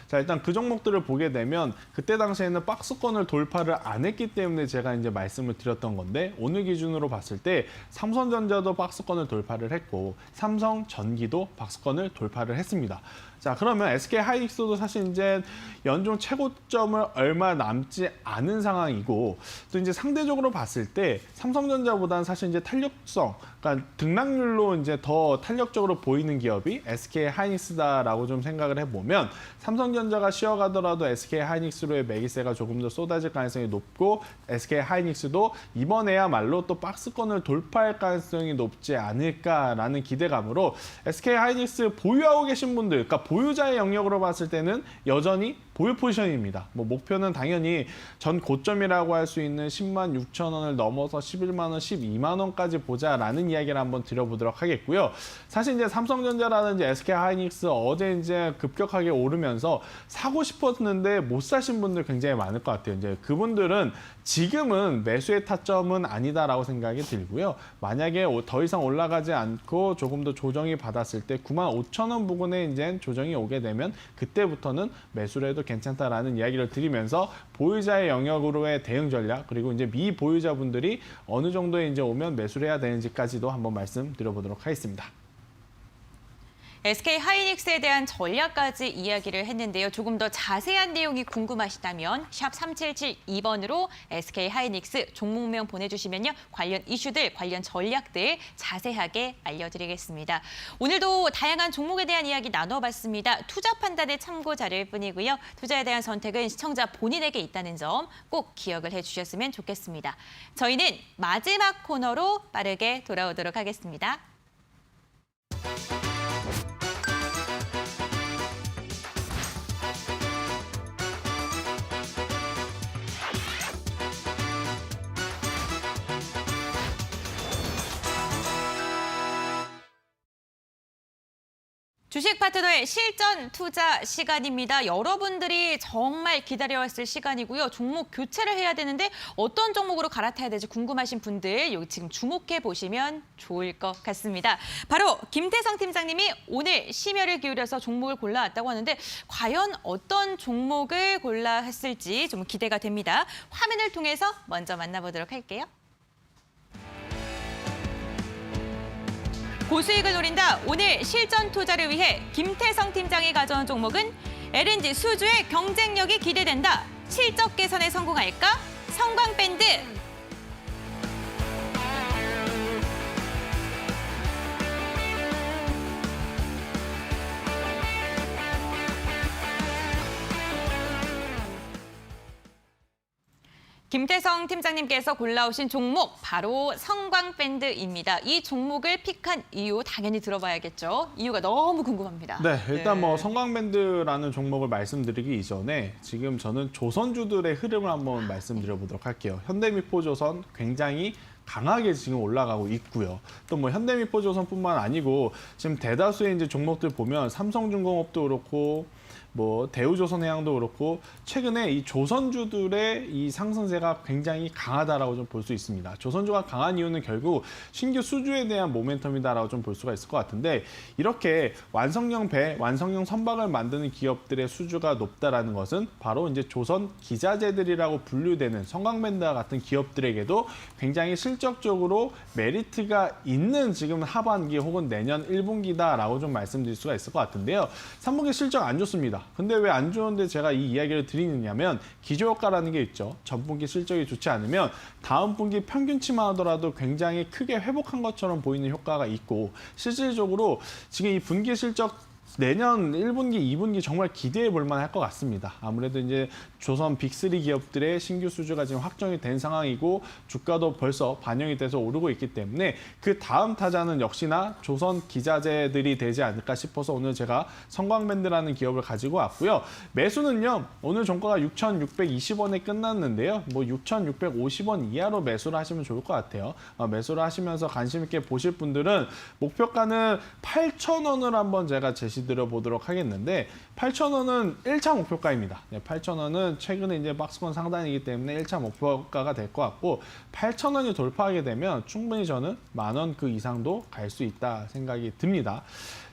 자, 일단 그 종목들을 보게 되면 그때 당시에는 박스권을 돌파를 안 했기 때문에 제가 이제 말씀을 드렸던 건데 오늘 기준으로 봤을 때 삼성전자도 박스권을 돌파를 했고 삼성전기도 박스권을 돌파를 했습니다. 자, 그러면 SK하이닉스도 사실 이제 연중 최고점을 얼마 남지 않은 상황이고 또 이제 상대적으로 봤을 때 삼성전자보다는 사실 이제 탄력성, 그러니까 등락률로 이제 더 탄력적으로 보이는 기업이 SK하이닉스다라고 좀 생각을 해보면 삼성전자가 쉬어가더라도 SK하이닉스로의 매기세가 조금 더 쏟아질 가능성이 높고 SK하이닉스도 이번에야말로 또 박스권을 돌파할 가능성이 높지 않을까라는 기대감으로 SK하이닉스 보유하고 계신 분들, 그러니까 보유자의 영역으로 봤을 때는 여전히 보유 포지션입니다. 뭐 목표는 당연히 전 고점이라고 할 수 있는 10만 6천 원을 넘어서 11만 원, 12만 원까지 보자라는 이야기를 한번 드려보도록 하겠고요. 사실 이제 삼성전자라든지 SK하이닉스 어제 이제 급격하게 오르면서 사고 싶었는데 못 사신 분들 굉장히 많을 것 같아요. 이제 그분들은 지금은 매수의 타점은 아니다라고 생각이 들고요. 만약에 더 이상 올라가지 않고 조금 더 조정이 받았을 때 9만 5천 원 부근에 이제 조정이 오게 되면 그때부터는 매수를 해도 괜찮다라는 이야기를 드리면서 보유자의 영역으로의 대응 전략 그리고 이제 미보유자분들이 어느 정도에 이제 오면 매수를 해야 되는지까지도 한번 말씀드려보도록 하겠습니다. SK하이닉스에 대한 전략까지 이야기를 했는데요. 조금 더 자세한 내용이 궁금하시다면 샵 3772번으로 SK하이닉스 종목명 보내주시면요. 관련 이슈들, 관련 전략들 자세하게 알려드리겠습니다. 오늘도 다양한 종목에 대한 이야기 나눠봤습니다. 투자 판단의 참고 자료일 뿐이고요. 투자에 대한 선택은 시청자 본인에게 있다는 점 꼭 기억을 해주셨으면 좋겠습니다. 저희는 마지막 코너로 빠르게 돌아오도록 하겠습니다. 주식 파트너의 실전 투자 시간입니다. 여러분들이 정말 기다려왔을 시간이고요. 종목 교체를 해야 되는데 어떤 종목으로 갈아타야 될지 궁금하신 분들 여기 지금 주목해 보시면 좋을 것 같습니다. 바로 김태성 팀장님이 오늘 심혈을 기울여서 종목을 골라왔다고 하는데 과연 어떤 종목을 골라왔을지 좀 기대가 됩니다. 화면을 통해서 먼저 만나보도록 할게요. 고수익을 노린다. 오늘 실전 투자를 위해 김태성 팀장이 가져온 종목은 LNG 수주의 경쟁력이 기대된다. 실적 개선에 성공할까? 성광밴드. 김태성 팀장님께서 골라오신 종목 바로 성광밴드입니다. 이 종목을 픽한 이유 당연히 들어봐야겠죠. 이유가 너무 궁금합니다. 네, 일단 뭐 성광밴드라는 종목을 말씀드리기 이전에 지금 저는 조선주들의 흐름을 한번 말씀드려보도록 할게요. 현대미포조선 굉장히 강하게 지금 올라가고 있고요. 또 뭐 현대미포조선뿐만 아니고 지금 대다수의 이제 종목들 보면 삼성중공업도 그렇고 뭐 대우조선해양도 그렇고 최근에 이 조선주들의 이 상승세가 굉장히 강하다라고 좀 볼 수 있습니다. 조선주가 강한 이유는 결국 신규 수주에 대한 모멘텀이다라고 좀 볼 수가 있을 것 같은데 이렇게 완성형 배, 완성형 선박을 만드는 기업들의 수주가 높다라는 것은 바로 이제 조선 기자재들이라고 분류되는 성광밴드와 같은 기업들에게도 굉장히 실적적으로 메리트가 있는 지금 하반기 혹은 내년 1분기다라고 좀 말씀드릴 수가 있을 것 같은데요. 3분기 실적 안 좋습니다. 근데 왜 안 좋은데 제가 이 이야기를 드리느냐면 기저효과라는 게 있죠. 전분기 실적이 좋지 않으면 다음 분기 평균치만 하더라도 굉장히 크게 회복한 것처럼 보이는 효과가 있고 실질적으로 지금 이 분기 실적 내년 1분기, 2분기 정말 기대해 볼 만할 것 같습니다. 아무래도 이제 조선 빅3 기업들의 신규 수주가 지금 확정이 된 상황이고 주가도 벌써 반영이 돼서 오르고 있기 때문에 그 다음 타자는 역시나 조선 기자재들이 되지 않을까 싶어서 오늘 제가 성광밴드라는 기업을 가지고 왔고요. 매수는요. 오늘 종가가 6,620원에 끝났는데요. 뭐 6,650원 이하로 매수를 하시면 좋을 것 같아요. 매수를 하시면서 관심 있게 보실 분들은 목표가는 8,000원을 한번 제가 제시드려 보도록 하겠는데 8,000원은 1차 목표가입니다. 8,000원은 최근에 이제 박스권 상단이기 때문에 1차 목표가가 될 것 같고 8,000원이 돌파하게 되면 충분히 저는 10,000원 그 이상도 갈 수 있다 생각이 듭니다.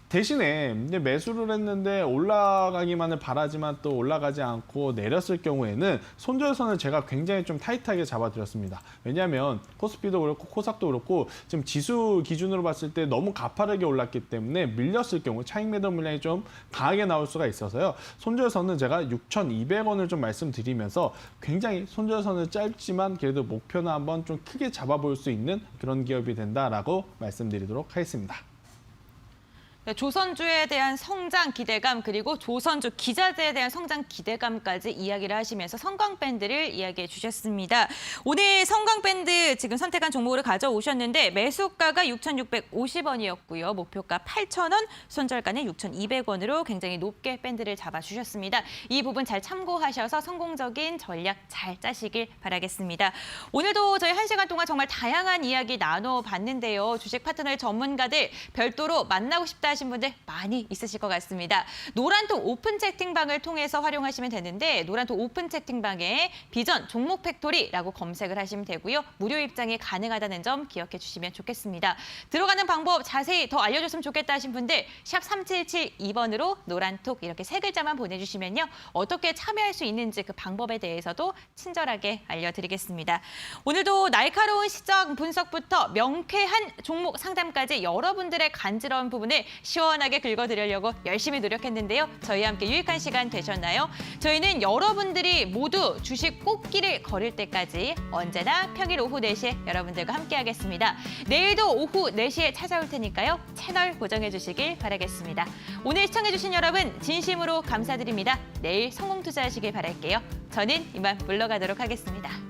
대신에 이제 매수를 했는데 올라가기만을 바라지만 또 올라가지 않고 내렸을 경우에는 손절선을 제가 굉장히 좀 타이트하게 잡아드렸습니다. 왜냐하면 코스피도 그렇고 코삭도 그렇고 지금 지수 기준으로 봤을 때 너무 가파르게 올랐기 때문에 밀렸을 경우 차익 매도 물량이 좀 강하게 나올 수가 있어서요. 손절선은 제가 6,200원을 좀 말씀드리면서 굉장히 손절선은 짧지만 그래도 목표는 한번 좀 크게 잡아볼 수 있는 그런 기업이 된다라고 말씀드리도록 하겠습니다. 조선주에 대한 성장 기대감 그리고 조선주 기자재에 대한 성장 기대감까지 이야기를 하시면서 성광밴드를 이야기해 주셨습니다. 오늘 성광밴드 지금 선택한 종목을 가져오셨는데 매수가가 6,650원이었고요. 목표가 8,000원, 손절가는 6,200원으로 굉장히 높게 밴드를 잡아주셨습니다. 이 부분 잘 참고하셔서 성공적인 전략 잘 짜시길 바라겠습니다. 오늘도 저희 1시간 동안 정말 다양한 이야기 나눠봤는데요. 주식 파트너의 전문가들 별도로 만나고 싶다 하신 분들 많이 있으실 것 같습니다. 노란톡 오픈 채팅방을 통해서 활용하시면 되는데 노란톡 오픈 채팅방에 비전 종목 팩토리라고 검색을 하시면 되고요. 무료 입장이 가능하다는 점 기억해 주시면 좋겠습니다. 들어가는 방법 자세히 더 알려줬으면 좋겠다 하신 분들 샵 3772번으로 노란톡 이렇게 3글자만 보내주시면요. 어떻게 참여할 수 있는지 그 방법에 대해서도 친절하게 알려드리겠습니다. 오늘도 날카로운 시장 분석부터 명쾌한 종목 상담까지 여러분들의 간지러운 부분을 시원하게 긁어드리려고 열심히 노력했는데요. 저희와 함께 유익한 시간 되셨나요? 저희는 여러분들이 모두 주식 꽃길을 걸을 때까지 언제나 평일 오후 4시에 여러분들과 함께하겠습니다. 내일도 오후 4시에 찾아올 테니까요. 채널 고정해 주시길 바라겠습니다. 오늘 시청해주신 여러분 진심으로 감사드립니다. 내일 성공 투자하시길 바랄게요. 저는 이만 물러가도록 하겠습니다.